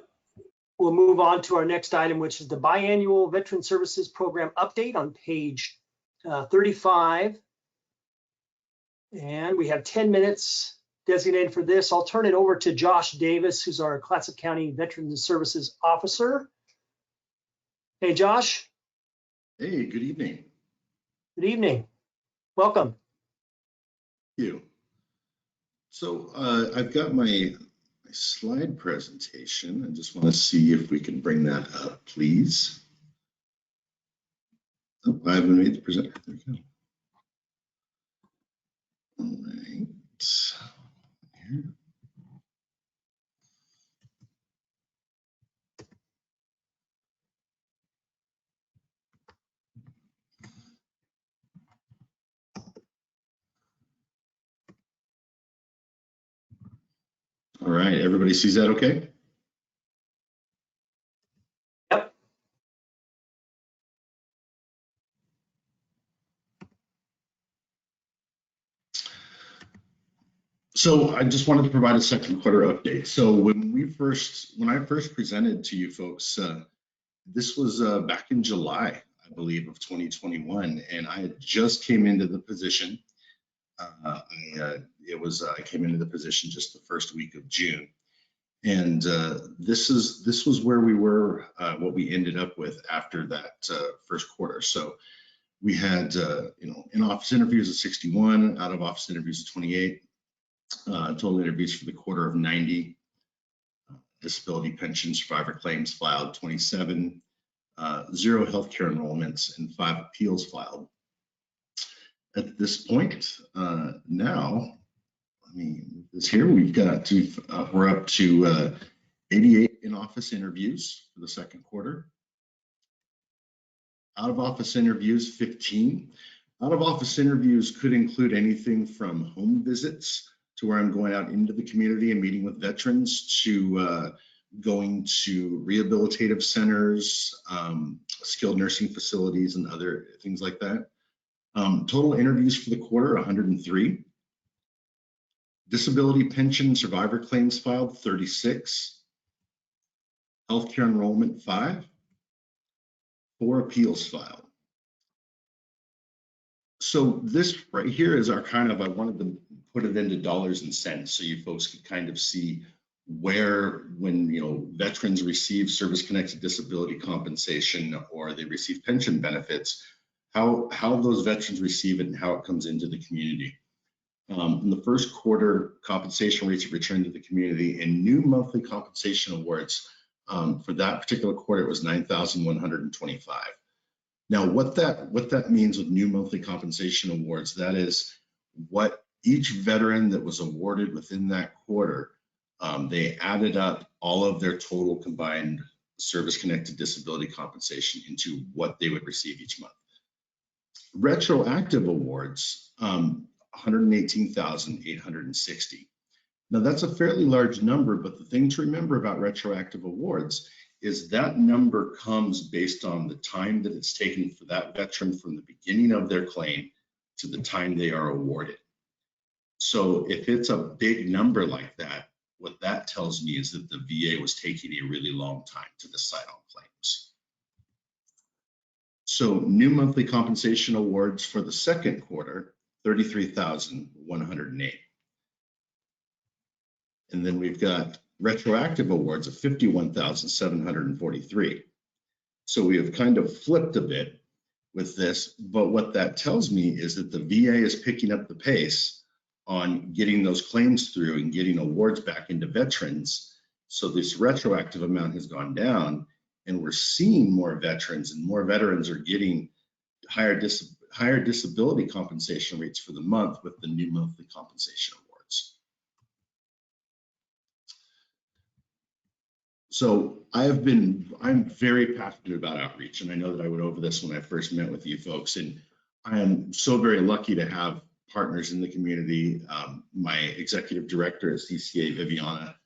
We'll move on to our next item, which is the biannual Veteran Services Program update on page 35. And we have 10 minutes designated for this. I'll turn it over to Josh Davis, who's our Clatsop County Veterans Services Officer. Hey, Josh. Hey, good evening. Good evening. Welcome. Thank you. So I've got my slide presentation. I just want to see if we can bring that up, please. Oh, I haven't made the presenter. There we go. All right. Here. All right, everybody sees that okay? Yep. So I just wanted to provide a second quarter update. So when I first presented to you folks, this was back in July, I believe, of 2021, and I had just came into the position. I came into the position just the first week of June, and this was where we were, what we ended up with after that first quarter. So we had in-office interviews of 61, out-of-office interviews of 28, total interviews for the quarter of 90, disability pension survivor claims filed 27, 0 healthcare enrollments, and 5 appeals filed. At this point, now, let me move this here. We're up to 88 in-office interviews for the second quarter. Out-of-office interviews, 15. Out-of-office interviews could include anything from home visits to where I'm going out into the community and meeting with veterans, to going to rehabilitative centers, skilled nursing facilities, and other things like that. Total interviews for the quarter, 103. Disability pension survivor claims filed, 36. Healthcare enrollment, 5. 4 appeals filed. So this right here is our I wanted to put it into dollars and cents so you folks could kind of see where, when veterans receive service-connected disability compensation or they receive pension benefits, how those veterans receive it and how it comes into the community. In the first quarter, compensation rates of return to the community and new monthly compensation awards for that particular quarter, it was 9,125. Now, what that means with new monthly compensation awards, that is what each veteran that was awarded within that quarter, they added up all of their total combined service-connected disability compensation into what they would receive each month. Retroactive awards, 118,860. Now that's a fairly large number, but the thing to remember about retroactive awards is that number comes based on the time that it's taken for that veteran from the beginning of their claim to the time they are awarded. So if it's a big number like that, what that tells me is that the VA was taking a really long time to decide on claims. So new monthly compensation awards for the second quarter, 33,108. And then we've got retroactive awards of 51,743. So we have kind of flipped a bit with this, but what that tells me is that the VA is picking up the pace on getting those claims through and getting awards back into veterans. So this retroactive amount has gone down, and we're seeing more veterans, and more veterans are getting higher disability compensation rates for the month with the new monthly compensation awards. So I'm very passionate about outreach, and I know that I went over this when I first met with you folks, and I am so very lucky to have partners in the community. My executive director at CCA, Viviana,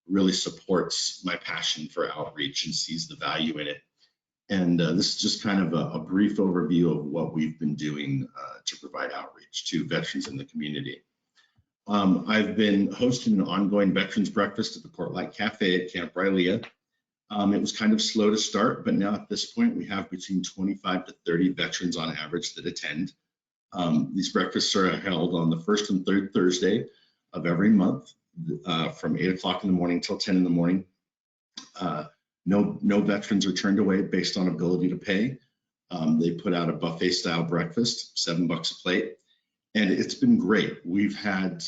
really supports my passion for outreach and sees the value in it. And this is just kind of a brief overview of what we've been doing to provide outreach to veterans in the community. I've been hosting an ongoing veterans breakfast at the Portlight Cafe at Camp Rylea. It was kind of slow to start, but now at this point we have between 25 to 30 veterans on average that attend. These breakfasts are held on the first and third Thursday of every month from 8 o'clock in the morning till 10 in the morning. No veterans are turned away based on ability to pay. They put out a buffet style breakfast, $7 a plate, and it's been great. We've had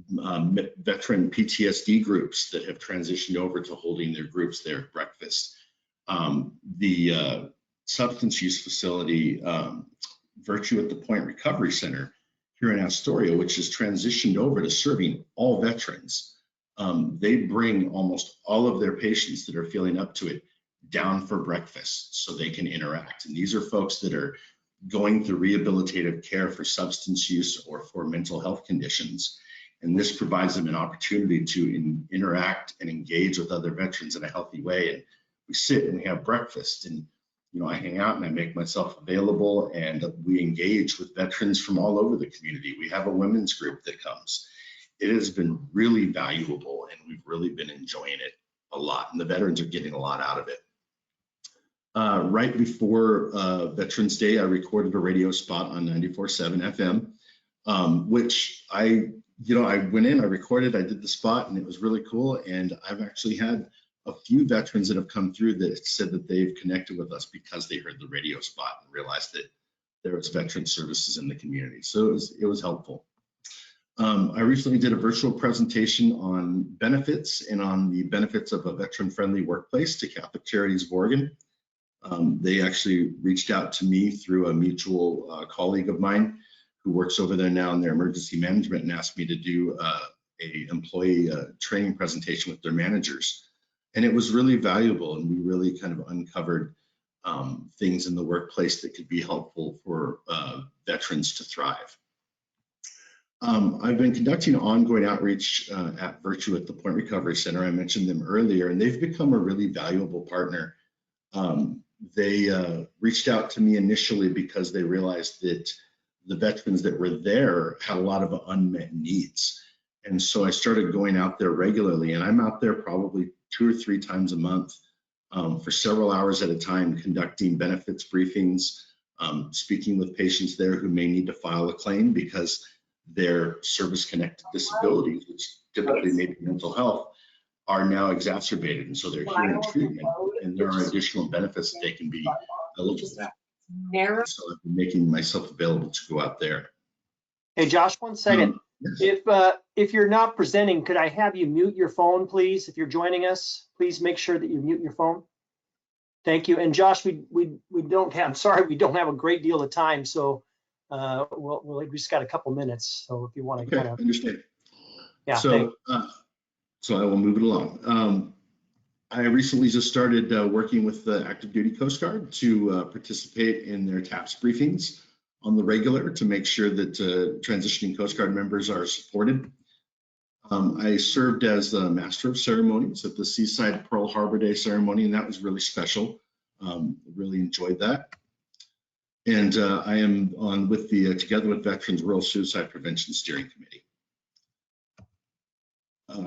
veteran PTSD groups that have transitioned over to holding their groups there at breakfast. The substance use facility, Virtue at the Point Recovery Center here in Astoria, which has transitioned over to serving all veterans. They bring almost all of their patients that are feeling up to it down for breakfast so they can interact. And these are folks that are going through rehabilitative care for substance use or for mental health conditions. And this provides them an opportunity to interact and engage with other veterans in a healthy way. And we sit and we have breakfast, and I hang out and I make myself available, and we engage with veterans from all over the community. We have a women's group that comes. It has been really valuable, and we've really been enjoying it a lot, and the veterans are getting a lot out of it. Right before Veterans Day, I recorded a radio spot on 94.7 FM, which I went in, I recorded, I did the spot, and it was really cool. And I've actually had a few veterans that have come through that said that they've connected with us because they heard the radio spot and realized that there was veteran services in the community. So it was helpful. I recently did a virtual presentation on benefits and on the benefits of a veteran-friendly workplace to Catholic Charities of Oregon. They actually reached out to me through a mutual colleague of mine who works over there now in their emergency management and asked me to do a employee training presentation with their managers. And it was really valuable, and we really kind of uncovered things in the workplace that could be helpful for veterans to thrive. I've been conducting ongoing outreach at Virtue at the Point Recovery Center. I mentioned them earlier, and they've become a really valuable partner. They reached out to me initially because they realized that the veterans that were there had a lot of unmet needs. And so I started going out there regularly, and I'm out there probably 2 or 3 times a month for several hours at a time, conducting benefits briefings, speaking with patients there who may need to file a claim because their service-connected disabilities, which typically may be mental health, are now exacerbated. And so they're here in treatment, and there are additional benefits that they can be eligible for. So I've been making myself available to go out there. Hey, Josh, 1 second. Yes. If you're not presenting, could I have you mute your phone, please? If you're joining us, please make sure that you mute your phone. Thank you. And Josh, we don't have, I'm sorry, we don't have a great deal of time, so we just got a couple minutes. So if you want to Okay, kind of understand. Yeah. So I will move it along. I recently just started working with the Active Duty Coast Guard to participate in their TAPS briefings on the regular to make sure that transitioning Coast Guard members are supported. I served as the Master of Ceremonies at the Seaside Pearl Harbor Day ceremony, and that was really special. Really enjoyed that. And I am on with the Together with Veterans Rural Suicide Prevention Steering Committee.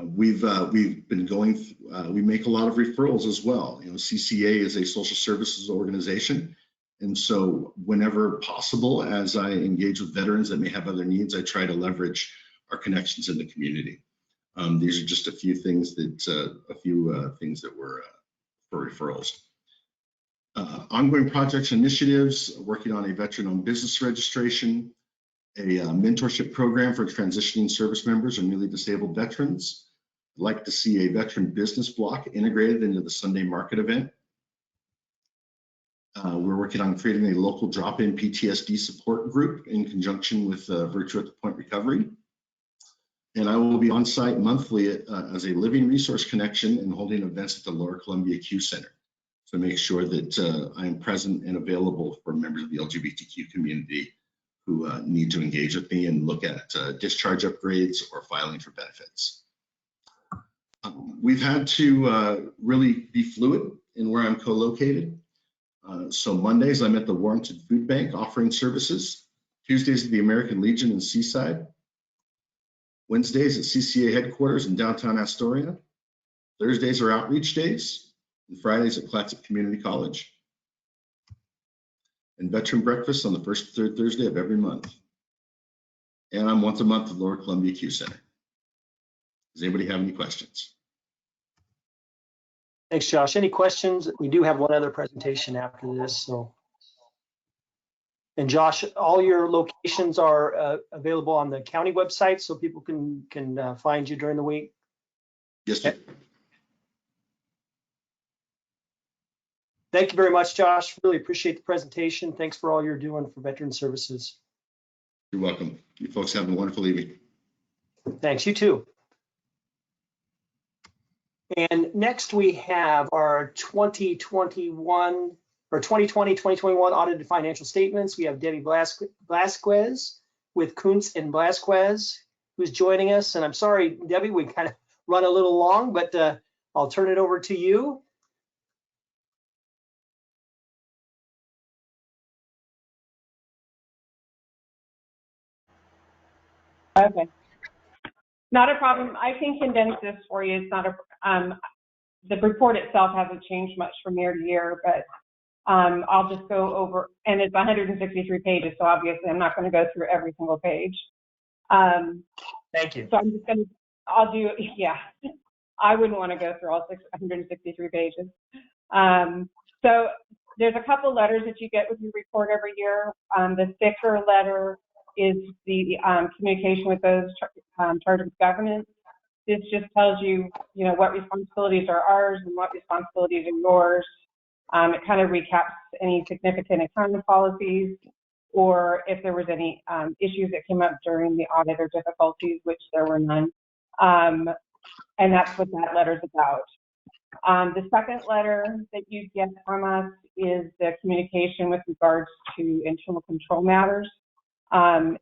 We've been going, we make a lot of referrals as well. You know, CCA is a social services organization. And so whenever possible, as I engage with veterans that may have other needs, I try to leverage our connections in the community. These are just a few things that were for referrals. Ongoing projects and initiatives, working on a veteran-owned business registration, a mentorship program for transitioning service members or newly disabled veterans. I'd like to see a veteran business block integrated into the Sunday market event. We're working on creating a local drop-in PTSD support group in conjunction with Virtue at the Point Recovery. And I will be on site monthly as a living resource connection and holding events at the Lower Columbia Q Center to make sure that I am present and available for members of the LGBTQ community who need to engage with me and look at discharge upgrades or filing for benefits. We've had to really be fluid in where I'm co-located. So Mondays, I'm at the Warrenton Food Bank offering services. Tuesdays at the American Legion in Seaside. Wednesdays at CCA headquarters in downtown Astoria. Thursdays are outreach days, and Fridays at Clatsop Community College. And veteran breakfast on the first and third Thursday of every month. And I'm once a month at Lower Columbia Q Center. Does anybody have any questions? Thanks, Josh. Any questions? We do have one other presentation after this. So, and Josh, all your locations are available on the county website, so people can find you during the week. Yes, sir. Thank you very much, Josh. Really appreciate the presentation. Thanks for all you're doing for veteran services. You're welcome. You folks have a wonderful evening. Thanks, you too. And next we have our 2021 or 2020-2021 audited financial statements. We have Debbie Blasquez with Kuntz and Blasquez who's joining us. And I'm sorry, Debbie, we kind of run a little long, but I'll turn it over to you. Okay, not a problem. I can condense this for you. It's not a, the report itself hasn't changed much from year to year, but I'll just go over, and it's 163 pages, so obviously I'm not going to go through every single page. Thank you. So I'm just going to, I'll do, yeah, I wouldn't want to go through all 163 pages. So there's a couple letters that you get with your report every year. The thicker letter is the communication with those charged with governance. This just tells you, what responsibilities are ours and what responsibilities are yours. It kind of recaps any significant accounting policies, or if there was any issues that came up during the audit or difficulties, which there were none. And that's what that letter is about. The second letter that you get from us is the communication with regards to internal control matters.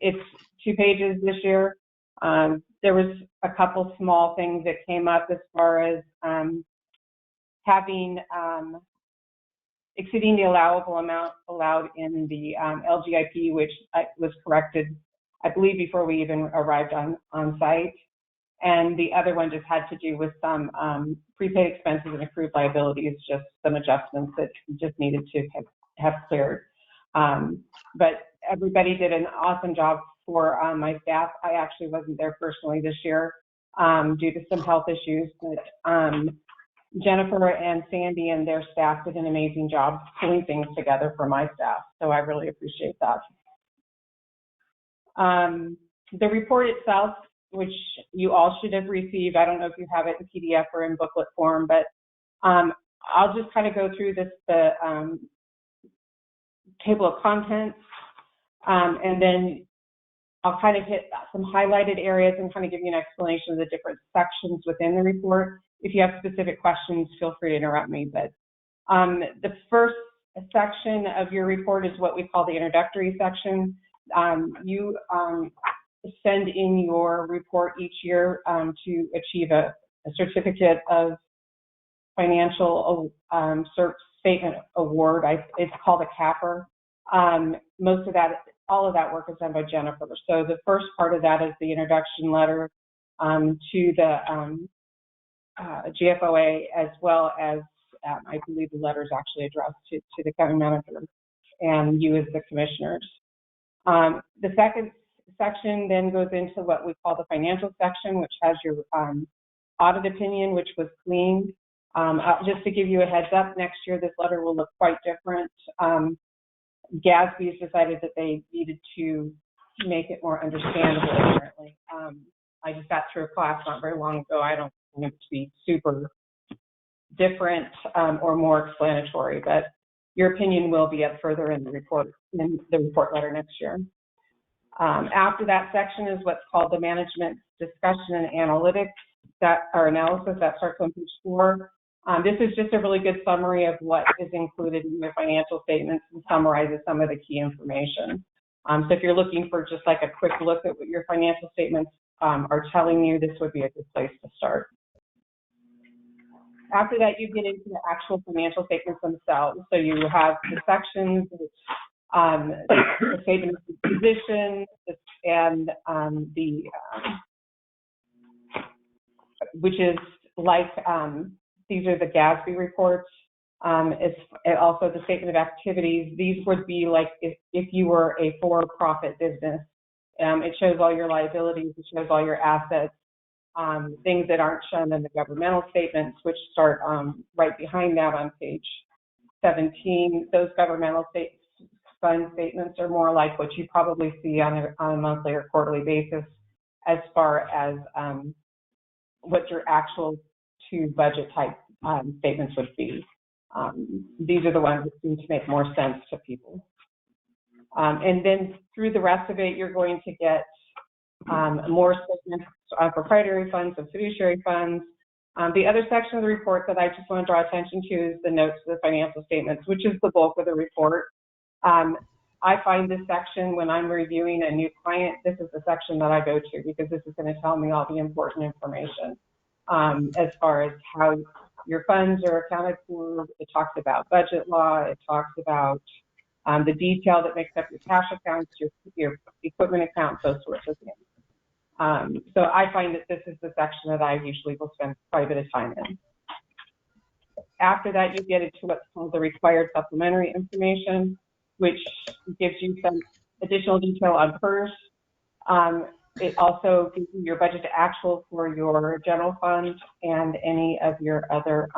It's 2 pages this year. There was a couple small things that came up as far as having exceeding the allowable amount allowed in the LGIP, which was corrected, I believe, before we even arrived on site. And the other one just had to do with some prepaid expenses and accrued liabilities, just some adjustments that just needed to have cleared. But everybody did an awesome job for my staff. I actually wasn't there personally this year due to some health issues, but Jennifer and Sandy and their staff did an amazing job pulling things together for my staff. So I really appreciate that. The report itself, which you all should have received, I don't know if you have it in PDF or in booklet form, but I'll just kind of go through the table of contents, and then I'll kind of hit some highlighted areas and kind of give you an explanation of the different sections within the report. If you have specific questions, feel free to interrupt me. But the first section of your report is what we call the introductory section. You send in your report each year to achieve a certificate of financial statement award. It's called a CAPR. Most of that, all of that work is done by Jennifer. So the first part of that is the introduction letter to the GFOA, as well as I believe the letter is actually addressed to the county manager and you as the commissioners. The second section then goes into what we call the financial section, which has your audit opinion, which was cleaned. Just to give you a heads up, next year this letter will look quite different. GASB's decided that they needed to make it more understandable, apparently. I just got through a class not very long ago. I don't think it to be super different or more explanatory, but your opinion will be up further in the report letter next year. After that section is what's called the management discussion and analytics analysis that starts on page 4. This is just a really good summary of what is included in your financial statements and summarizes some of the key information. So if you're looking for just like a quick look at what your financial statements are telling you, this would be a good place to start. After that, you get into the actual financial statements themselves. So you have the sections, the statement of position, and which is like, these are the GASB reports. It's also the statement of activities. These would be like if you were a for-profit business. It shows all your liabilities, it shows all your assets, things that aren't shown in the governmental statements, which start right behind that on page 17. Those governmental fund statements are more like what you probably see on a monthly or quarterly basis as far as what your actual two budget type statements would be. These are the ones that seem to make more sense to people. And then through the rest of it, you're going to get more statements on proprietary funds and fiduciary funds. The other section of the report that I just want to draw attention to is the notes to the financial statements, which is the bulk of the report. I find this section, when I'm reviewing a new client, this is the section that I go to because this is going to tell me all the important information as far as how your funds are accounted for. It talks about budget law. It talks about the detail that makes up your cash accounts, your equipment accounts, those sorts of things. So I find that this is the section that I usually will spend quite a bit of time in. After that, you get into what's called the required supplementary information, which gives you some additional detail on PERS. It also gives you your budget to actual for your general fund and any of your other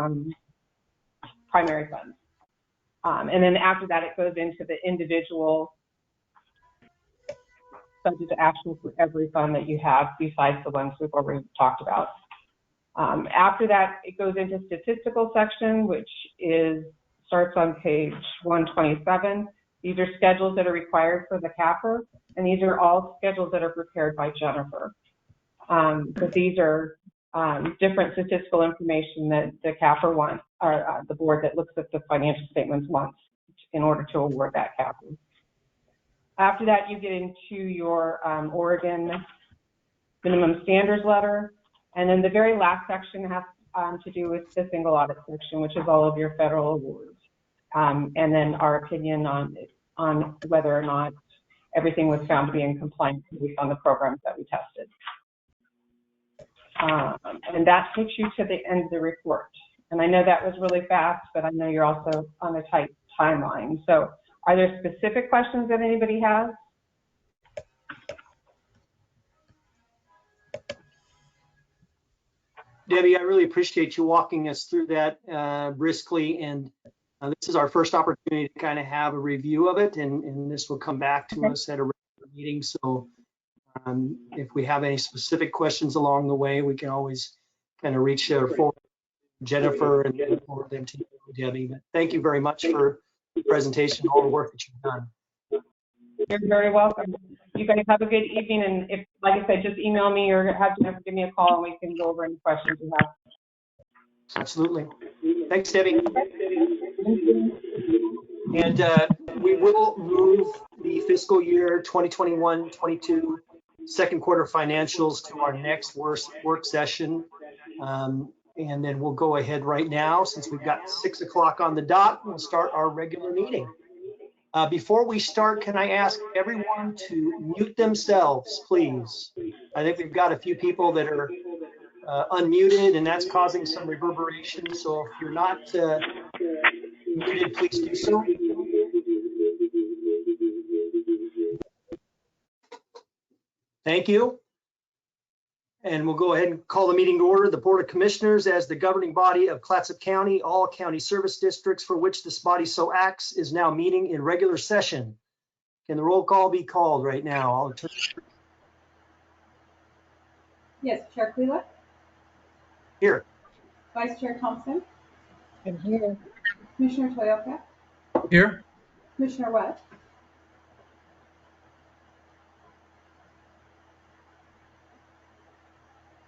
primary funds. And then after that, it goes into the individual budget to actual for every fund that you have besides the ones we've already talked about. After that, it goes into statistical section, which starts on page 127. These are schedules that are required for the CAPR, and these are all schedules that are prepared by Jennifer. So these are different statistical information that the CAPR wants, or the board that looks at the financial statements wants in order to award that CAPR. After that, you get into your Oregon minimum standards letter, and then the very last section has to do with the single audit section, which is all of your federal awards, and then our opinion on whether or not everything was found to be in compliance based on the programs that we tested. And that takes you to the end of the report. And I know that was really fast, but I know you're also on a tight timeline. So are there specific questions that anybody has? Debbie, I really appreciate you walking us through that briskly. And this is our first opportunity to kind of have a review of it, and this will come back to us at a regular meeting. So if we have any specific questions along the way, we can always kind of reach out for Jennifer and forward them to you, Debbie. But thank you very much for the presentation, all the work that you've done. You're very welcome. You guys have a good evening, and if, like I said, just email me or have Jennifer give me a call and we can go over any questions you have. Absolutely. Thanks, Debbie. And we will move the fiscal year 2021-22 second quarter financials to our next work session. And then we'll go ahead right now, since we've got 6 o'clock on the dot, we'll start our regular meeting. Before we start, can I ask everyone to mute themselves, please? I think we've got a few people that are unmuted, and that's causing some reverberation. So if you're not muted, please do so. Thank you. And we'll go ahead and call the meeting to order. The Board of Commissioners, as the governing body of Clatsop County, all county service districts for which this body so acts, is now meeting in regular session. Can the roll call be called right now? Yes, Chair Quila, Here. Vice Chair Thompson, I'm here. Commissioner Toyoka, Here. Commissioner Webb,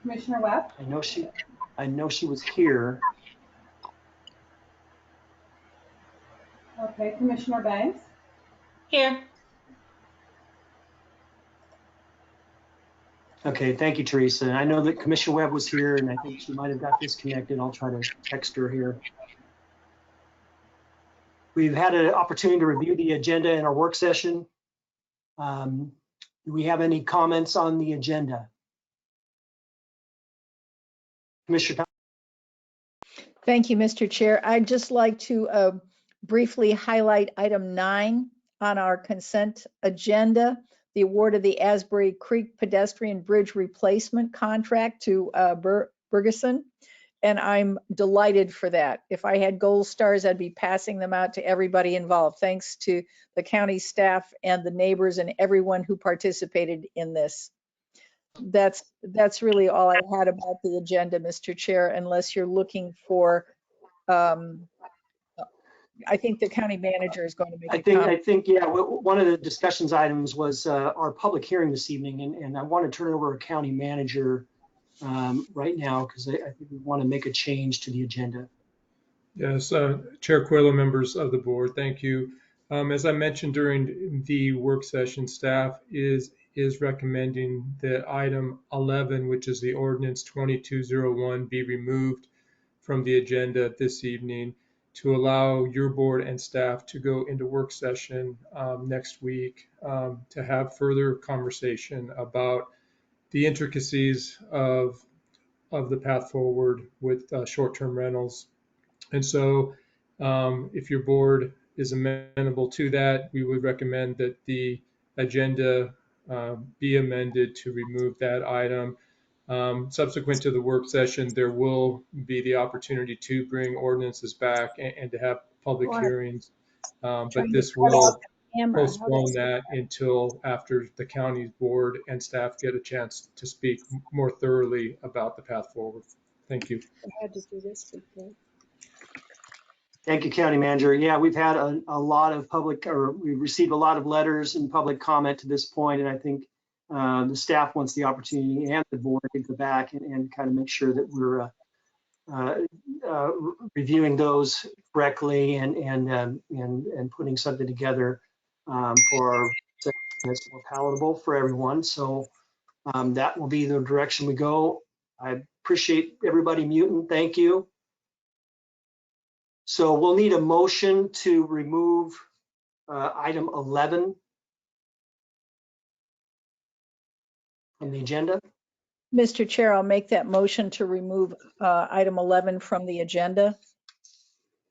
Commissioner Webb, I know she was here. okay, Commissioner Banks, Here. Okay, thank you, Teresa. And I know that Commissioner Webb was here, and I think she might have got disconnected. I'll try to text her here. We've had an opportunity to review the agenda in our work session. Do we have any comments on the agenda? Commissioner Thompson? Thank you, Mr. Chair. I'd just like to briefly highlight item 9 on our consent agenda, the award of the Asbury Creek Pedestrian Bridge Replacement Contract to Bergeson. And I'm delighted for that. If I had gold stars, I'd be passing them out to everybody involved. Thanks to the county staff and the neighbors and everyone who participated in this. That's really all I had about the agenda, Mr. Chair, unless you're looking for, I think the county manager is going to make a comment. I think, yeah, one of the discussions items was our public hearing this evening, and I want to turn it over to county manager right now, because I think we want to make a change to the agenda. Yes, Chair Quilla, members of the board, thank you. As I mentioned during the work session, staff is recommending that item 11, which is the ordinance 2201, be removed from the agenda this evening to allow your board and staff to go into work session next week to have further conversation about the intricacies of the path forward with short-term rentals. And so if your board is amenable to that, we would recommend that the agenda be amended to remove that item. Subsequent to the work session, there will be the opportunity to bring ordinances back and to have public hearings. But this will postpone that until after the county board and staff get a chance to speak more thoroughly about the path forward. Thank you. I had to do this before. Thank you, County Manager. Yeah, we've had a lot of we've received a lot of letters and public comment to this point, and I think the staff wants the opportunity and the board to go back and kind of make sure that we're reviewing those correctly and putting something together for our that's more palatable for everyone. So that will be the direction we go. I appreciate everybody muting. Thank you. So we'll need a motion to remove item 11 from the agenda. Mr. Chair, I'll make that motion to remove item 11 from the agenda.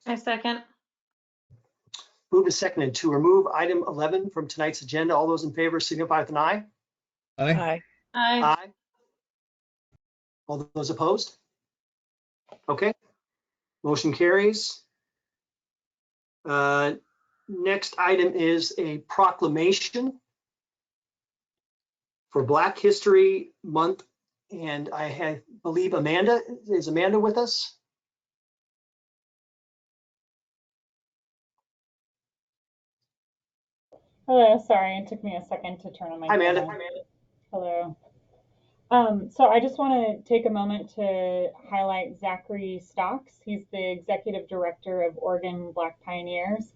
I second. Moved and seconded to remove item 11 from tonight's agenda. All those in favor signify with an aye. Aye. Aye. All those opposed? Okay. Motion carries. Next item is a proclamation for Black History Month. And I believe Amanda, is Amanda with us? Hello, sorry, it took me a second to turn on my Hi, Amanda. camera. Hello. So I just want to take a moment to highlight Zachary Stocks. He's the Executive Director of Oregon Black Pioneers.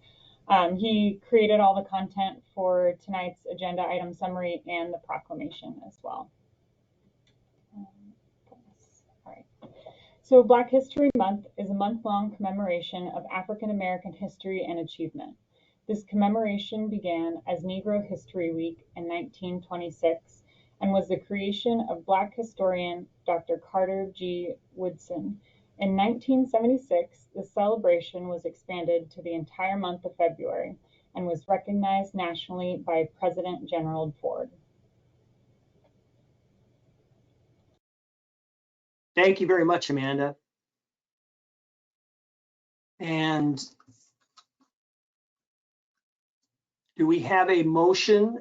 He created all the content for tonight's agenda item summary and the proclamation as well. All right. So Black History Month is a month-long commemoration of African American history and achievement. This commemoration began as Negro History Week in 1926 and was the creation of Black historian Dr. Carter G. Woodson. In 1976, the celebration was expanded to the entire month of February and was recognized nationally by President Gerald Ford. Thank you very much, Amanda. And do we have a motion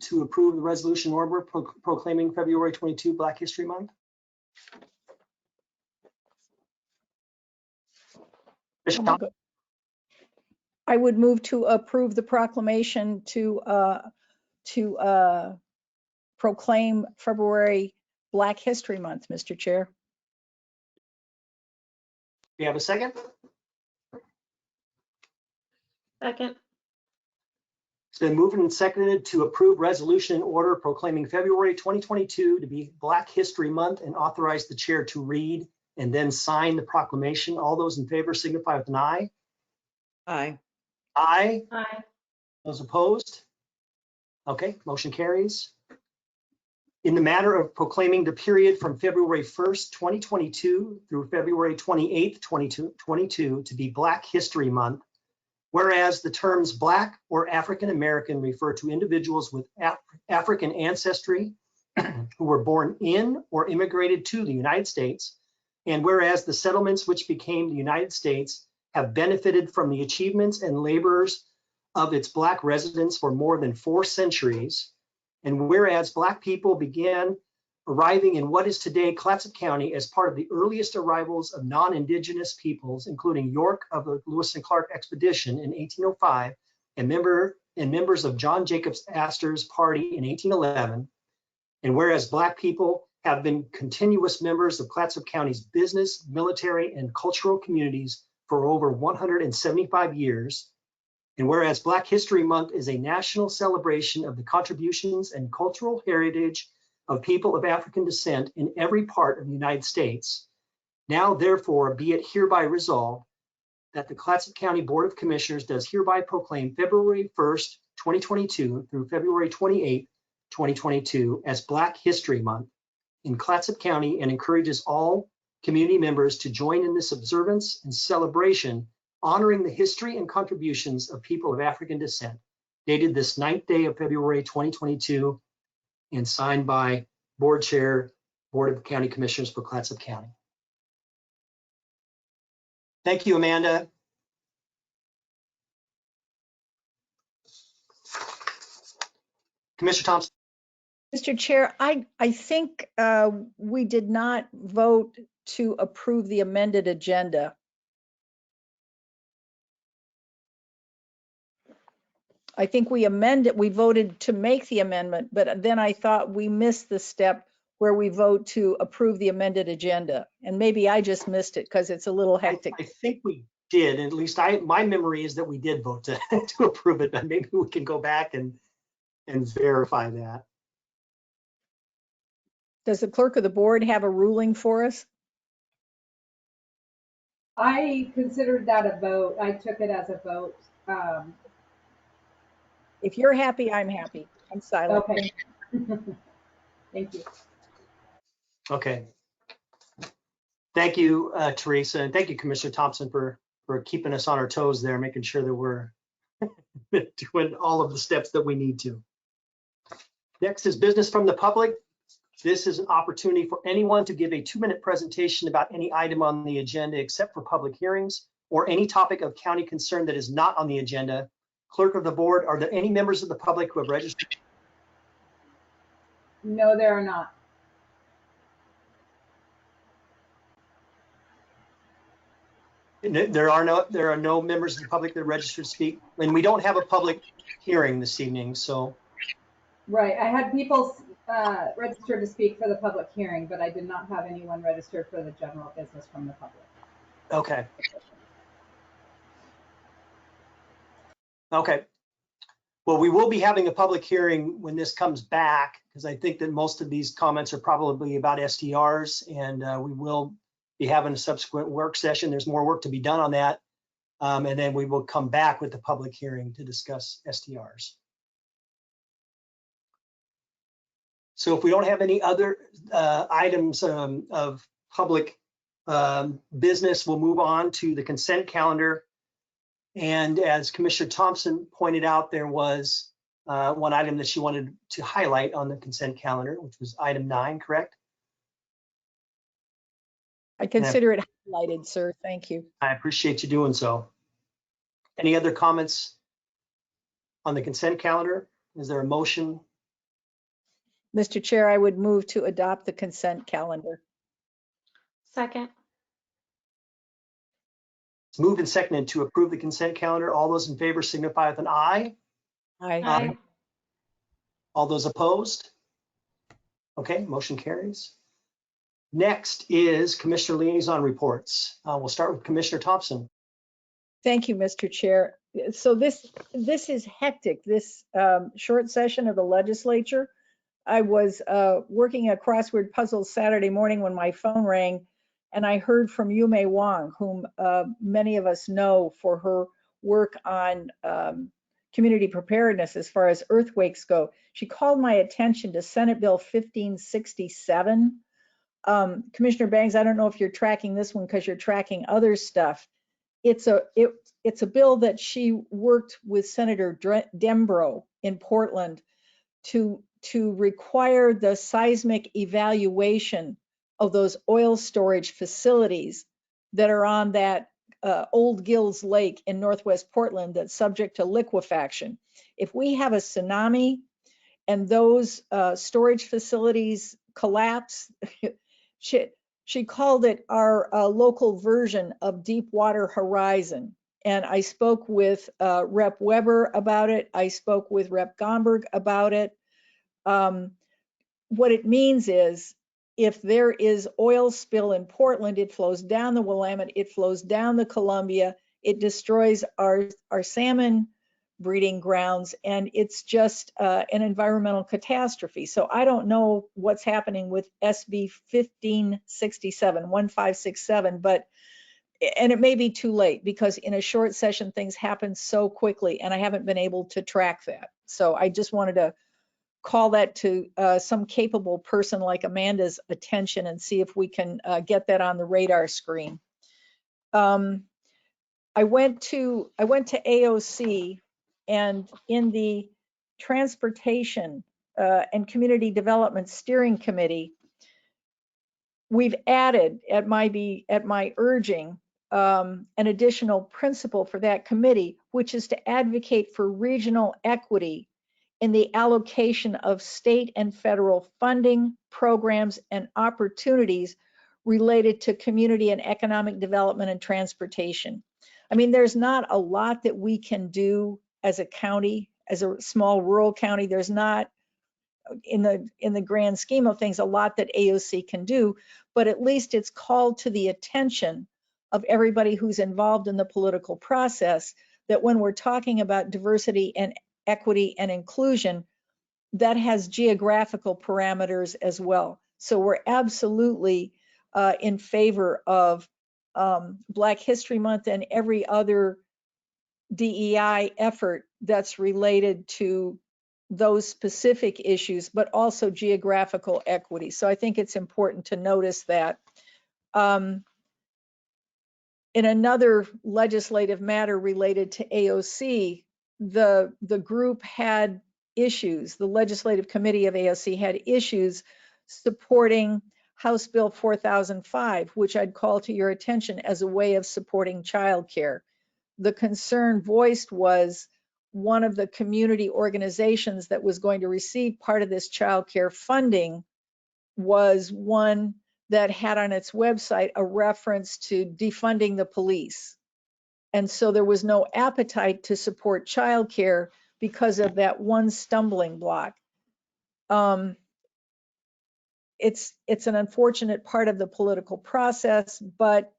to approve the resolution order proclaiming February 22 Black History Month? Oh my God. I would move to approve the proclamation to proclaim February Black History Month, Mr. Chair. Do you have a second? Second. It's been moved and seconded to approve resolution and order proclaiming February 2022 to be Black History Month and authorize the chair to read and then sign the proclamation. All those in favor signify with an aye. Aye. Aye. Aye. Those opposed? Okay, motion carries. In the matter of proclaiming the period from February 1st, 2022 through February 28th, 2022 to be Black History Month, whereas the terms Black or African American refer to individuals with African ancestry who were born in or immigrated to the United States, and whereas the settlements which became the United States have benefited from the achievements and labors of its Black residents for more than 4 centuries, and whereas Black people began arriving in what is today Clatsop County as part of the earliest arrivals of non-Indigenous peoples, including York of the Lewis and Clark expedition in 1805 and members of John Jacob Astor's party in 1811, and whereas Black people have been continuous members of Clatsop County's business, military, and cultural communities for over 175 years, and whereas Black History Month is a national celebration of the contributions and cultural heritage of people of African descent in every part of the United States, now therefore be it hereby resolved that the Clatsop County Board of Commissioners does hereby proclaim February 1st, 2022 through February 28th, 2022 as Black History Month in Clatsop County and encourages all community members to join in this observance and celebration honoring the history and contributions of people of African descent, dated this 9th day of February 2022 and signed by Board Chair, Board of County Commissioners for Clatsop County. Thank you, Amanda. Commissioner Thompson. Mr. Chair, I think we did not vote to approve the amended agenda. I think we voted to make the amendment, but then I thought we missed the step where we vote to approve the amended agenda. And maybe I just missed it because it's a little hectic. I think we did, at least my memory is that we did vote to, to approve it, but maybe we can go back and verify that. Does the clerk of the board have a ruling for us? I considered that a vote. I took it as a vote. If you're happy, I'm happy. I'm silent. Okay. Thank you. Okay. Thank you, Teresa, and thank you, Commissioner Thompson, for keeping us on our toes there, making sure that we're doing all of the steps that we need to. Next is business from the public. This is an opportunity for anyone to give a 2-minute presentation about any item on the agenda except for public hearings or any topic of county concern that is not on the agenda. Clerk of the board, are there any members of the public who have registered? No, there are not. There are no members of the public that registered to speak, and we don't have a public hearing this evening, so. Right. I had people register to speak for the public hearing, but I did not have anyone registered for the general business from the public. Okay. Okay. Well, we will be having a public hearing when this comes back, because I think that most of these comments are probably about STRs, and we will be having a subsequent work session. There's more work to be done on that. And then we will come back with the public hearing to discuss STRs. So if we don't have any other items of public business, we'll move on to the consent calendar. And as Commissioner Thompson pointed out, there was one item that she wanted to highlight on the consent calendar, which was item 9, correct? I consider it highlighted, sir. Thank you. I appreciate you doing so. Any other comments on the consent calendar? Is there a motion? Mr. Chair, I would move to adopt the consent calendar. Second. It's moved and seconded to approve the consent calendar. All those in favor signify with an aye. Aye. Aye. All those opposed? Okay, motion carries. Next is Commissioner Liaison reports. We'll start with Commissioner Thompson. Thank you, Mr. Chair. So this is hectic, this short session of the legislature. I was working a crossword puzzle Saturday morning when my phone rang, and I heard from Yume Wang, whom many of us know for her work on community preparedness as far as earthquakes go. She called my attention to Senate Bill 1567. Commissioner Bangs, I don't know if you're tracking this one because you're tracking other stuff. It's a bill that she worked with Senator Dembro in Portland to require the seismic evaluation of those oil storage facilities that are on that Old Gills Lake in Northwest Portland that's subject to liquefaction. If we have a tsunami and those storage facilities collapse, she called it our local version of Deepwater Horizon. And I spoke with Rep. Weber about it. I spoke with Rep. Gomberg about it. What it means is if there is oil spill in Portland, it flows down the Willamette, it flows down the Columbia, it destroys our salmon breeding grounds, and it's just an environmental catastrophe. So I don't know what's happening with SB 1567, and it may be too late because in a short session, things happen so quickly and I haven't been able to track that. So I just wanted to call that to some capable person like Amanda's attention and see if we can get that on the radar screen. I went to AOC, and in the Transportation and Community Development Steering Committee, we've added at my urging an additional principle for that committee, which is to advocate for regional equity in the allocation of state and federal funding, programs, and opportunities related to community and economic development and transportation. I mean, there's not a lot that we can do as a county, as a small rural county. There's not, in the grand scheme of things, a lot that AOC can do, but at least it's called to the attention of everybody who's involved in the political process that when we're talking about diversity and equity and inclusion, that has geographical parameters as well. So we're absolutely in favor of Black History Month and every other DEI effort that's related to those specific issues, but also geographical equity. So I think it's important to notice that. In another legislative matter related to AOC, the group had issues, the legislative committee of AOC had issues supporting House Bill 4005, which I'd call to your attention as a way of supporting childcare. The concern voiced was one of the community organizations that was going to receive part of this childcare funding was one that had on its website a reference to defunding the police. And so there was no appetite to support childcare because of that one stumbling block. It's an unfortunate part of the political process, but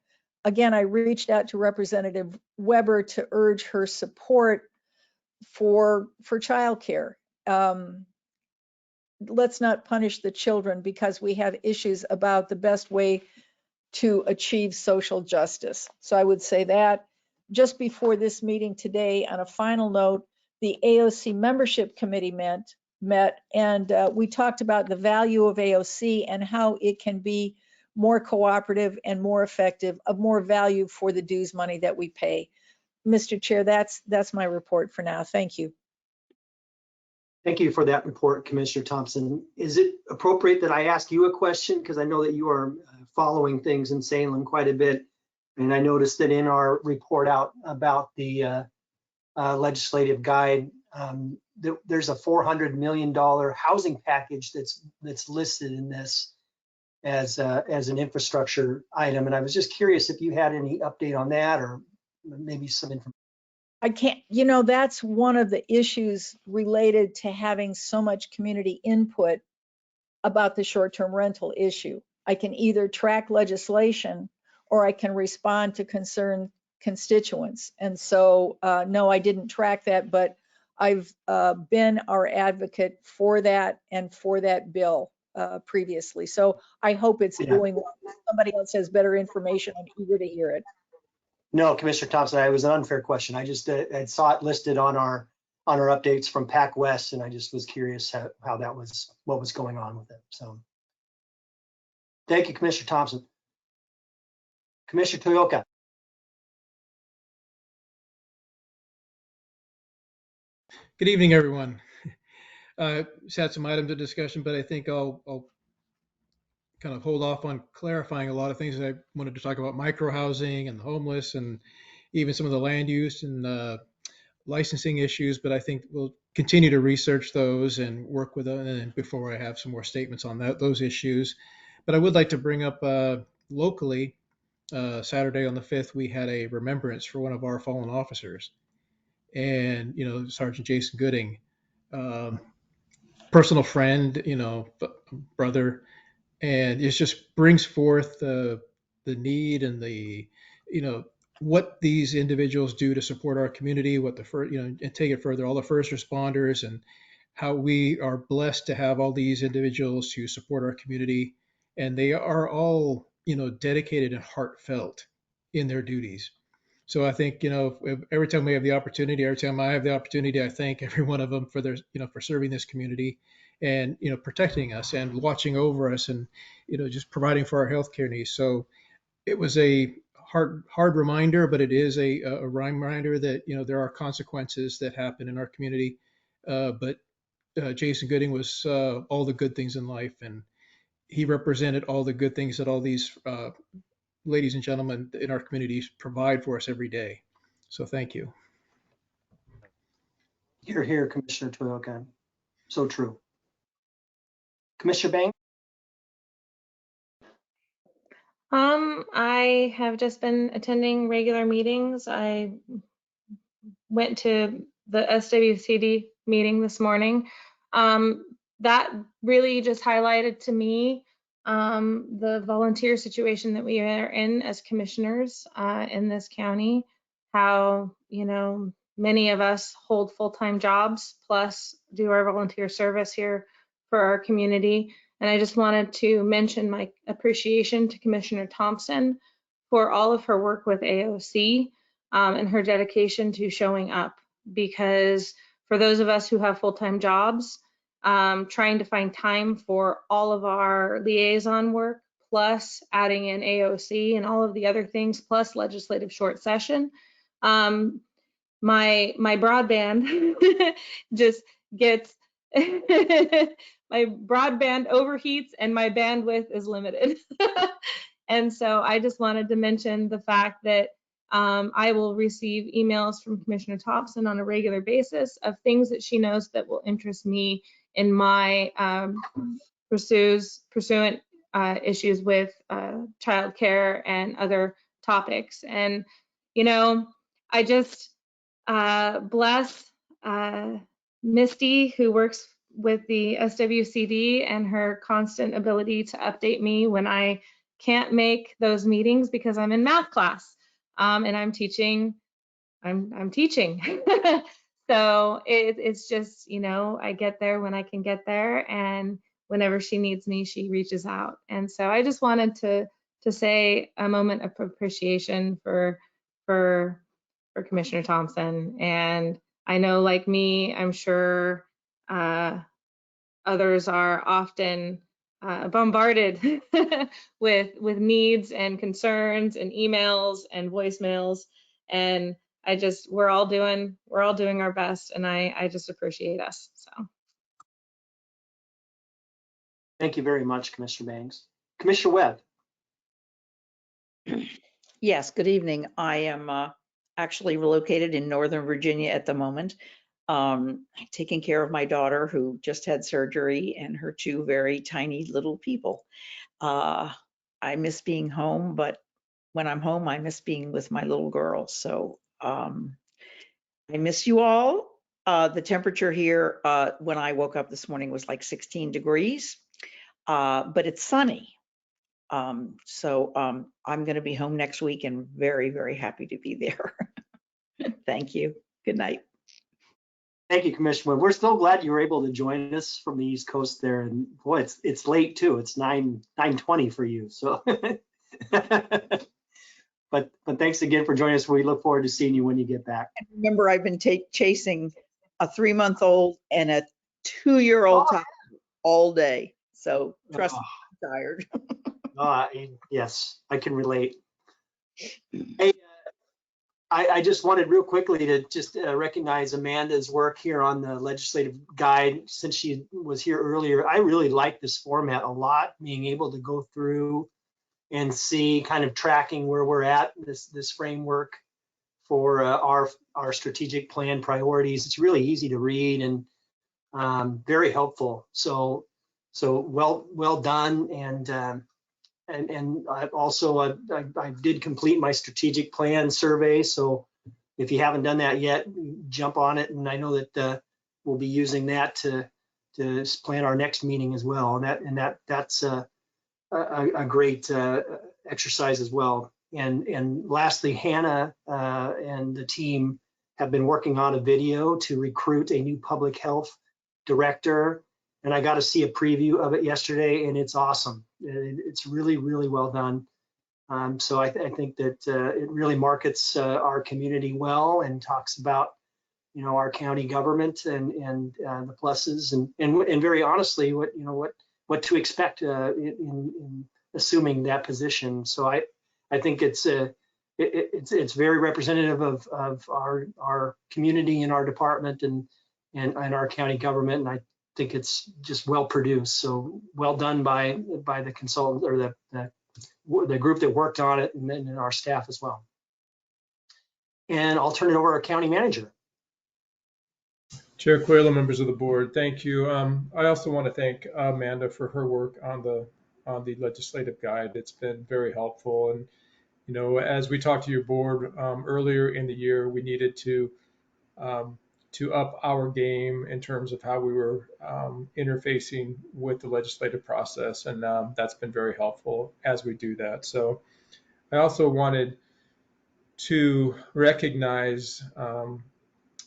again, I reached out to Representative Weber to urge her support for childcare. Let's not punish the children because we have issues about the best way to achieve social justice. So I would say that. Just before this meeting today, on a final note, the AOC membership committee met and we talked about the value of AOC and how it can be more cooperative and more effective, of more value for the dues money that we pay. Mr. Chair, that's my report for now. Thank you. Thank you for that report, Commissioner Thompson. Is it appropriate that I ask you a question? Because I know that you are following things in Salem quite a bit. And I noticed that in our report out about the legislative guide, there's a $400 million housing package that's listed in this as an infrastructure item. And I was just curious if you had any update on that or maybe some information. I can't, you know, that's one of the issues related to having so much community input about the short-term rental issue. I can either track legislation or I can respond to concerned constituents. And so, no, I didn't track that, but I've been our advocate for that and for that bill previously. So I hope it's doing well. If somebody else has better information, I'm eager to hear it. No, Commissioner Thompson, it was an unfair question. I just I saw it listed on our updates from PAC West, and I just was curious how that was, what was going on with it. So thank you, Commissioner Thompson. Commissioner Toyoka. Good evening, everyone. Just had some items of discussion, but I think I'll kind of hold off on clarifying a lot of things. I wanted to talk about micro-housing and the homeless and even some of the land use and licensing issues, but I think we'll continue to research those and work with them before I have some more statements on those issues. But I would like to bring up locally, Saturday on the 5th, we had a remembrance for one of our fallen officers. And, you know, Sergeant Jason Gooding, personal friend, you know, brother, and it just brings forth the need and the, you know, what these individuals do to support our community, what the first, you know, and take it further, all the first responders and how we are blessed to have all these individuals to support our community. And they are all, you know, dedicated and heartfelt in their duties. So I think, you know, every time we have the opportunity, every time I have the opportunity, I thank every one of them for their, you know, for serving this community and, you know, protecting us and watching over us and, you know, just providing for our healthcare needs. So it was a hard reminder, but it is a reminder that, you know, there are consequences that happen in our community. But Jason Gooding was all the good things in life, and he represented all the good things that all these ladies and gentlemen in our communities provide for us every day. So thank you. You're here, Commissioner Toyoka. So true. Commissioner Bang. I have just been attending regular meetings. I went to the SWCD meeting this morning. That really just highlighted to me the volunteer situation that we are in as commissioners in this county, how, you know, many of us hold full-time jobs plus do our volunteer service here for our community. And I just wanted to mention my appreciation to Commissioner Thompson for all of her work with AOC and her dedication to showing up. Because for those of us who have full-time jobs, trying to find time for all of our liaison work, plus adding in AOC and all of the other things, plus legislative short session, my broadband just gets my broadband overheats and my bandwidth is limited. And so I just wanted to mention the fact that I will receive emails from Commissioner Thompson on a regular basis of things that she knows that will interest me in my pursuant issues with childcare and other topics. And, you know, I just bless Misty, who works with the SWCD, and her constant ability to update me when I can't make those meetings because I'm in math class and I'm teaching. So it's just, I get there when I can get there, and whenever she needs me, she reaches out. And so I just wanted to say a moment of appreciation for Commissioner Thompson. And I know, like me, I'm sure others are often bombarded with needs and concerns and emails and voicemails. And we're all doing our best, and I just appreciate us. So Thank you very much, Commissioner Banks. Commissioner Webb. Yes, good evening. I am actually relocated in Northern Virginia at the moment, taking care of my daughter who just had surgery and her two very tiny little people. I miss being home, but when I'm home, I miss being with my little girl. So I miss you all. The temperature here when I woke up this morning was like 16 degrees, but it's sunny. So I'm going to be home next week and very, very happy to be there. Thank you. Good night. Thank you, Commissioner Webb. We're so glad you were able to join us from the East Coast there. And boy, it's late too. It's 9:20 for you. So, but thanks again for joining us. We look forward to seeing you when you get back. And remember, I've been chasing a 3-month-old and a 2-year-old toddler all day. So trust me, I'm tired. Yes, I can relate. Hey, I just wanted real quickly to just recognize Amanda's work here on the legislative guide since she was here earlier. I really like this format a lot, being able to go through and see kind of tracking where we're at, this framework for our strategic plan priorities. It's really easy to read and very helpful. So well done. And I also I did complete my strategic plan survey. So if you haven't done that yet, jump on it. And I know that we'll be using that to plan our next meeting as well. And that's a great exercise as well. And lastly, Hannah and the team have been working on a video to recruit a new public health director. And I got to see a preview of it yesterday, and it's awesome. It's really, really well done. So I think that it really markets our community well and talks about, our county government and the pluses and very honestly what to expect in assuming that position. So I think it's very representative of our community and our department and our county government. And I think it's just well produced. So well done by the consultant or the group that worked on it and our staff as well. And I'll turn it over to our county manager. Chair Coelho, members of the board, thank you. I also want to thank Amanda for her work on the legislative guide. It's been very helpful. And, as we talked to your board earlier in the year, we needed to up our game in terms of how we were interfacing with the legislative process. And that's been very helpful as we do that. So I also wanted to recognize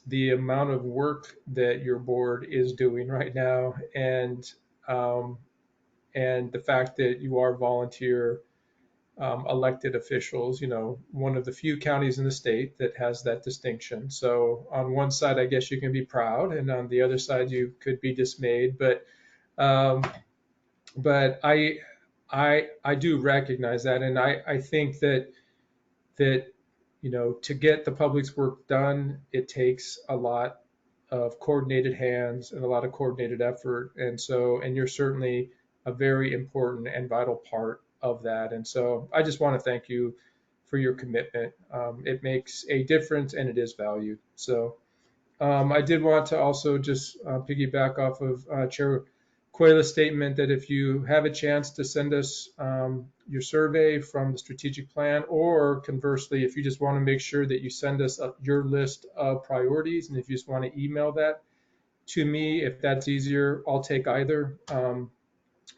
the amount of work that your board is doing right now, and the fact that you are volunteer elected officials. One of the few counties in the state that has that distinction. So on one side, I guess you can be proud, and on the other side, you could be dismayed. But I do recognize that, and I think that to get the public's work done, it takes a lot of coordinated hands and a lot of coordinated effort. And you're certainly a very important and vital part of that. And so I just want to thank you for your commitment. It makes a difference and it is valued. So I did want to also just piggyback off of Chair Coelho's statement that if you have a chance to send us your survey from the strategic plan, or conversely, if you just want to make sure that you send us your list of priorities, and if you just want to email that to me, if that's easier, I'll take either.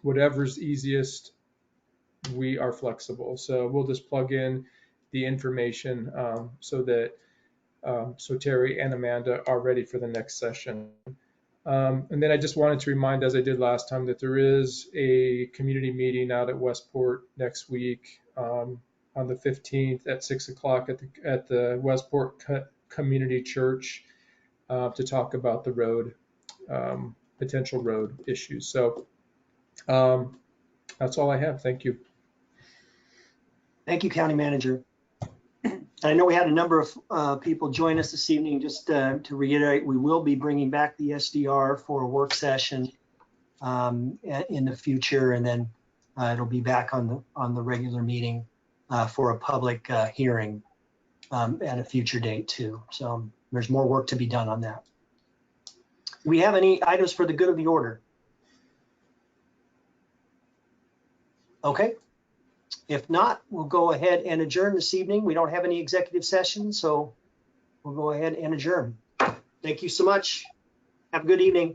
Whatever's easiest, we are flexible. So we'll just plug in the information so that So Terry and Amanda are ready for the next session. And then I just wanted to remind, as I did last time, that there is a community meeting out at Westport next week on the 15th at 6 o'clock at the Westport Community Church to talk about the road, potential road issues. So that's all I have. Thank you. Thank you, County Manager. I know we had a number of people join us this evening. Just to reiterate, we will be bringing back the SDR for a work session in the future, and then it'll be back on the regular meeting for a public hearing at a future date too. So there's more work to be done on that. Do we have any items for the good of the order? Okay. If not, we'll go ahead and adjourn this evening. We don't have any executive session, so we'll go ahead and adjourn. Thank you so much. Have a good evening.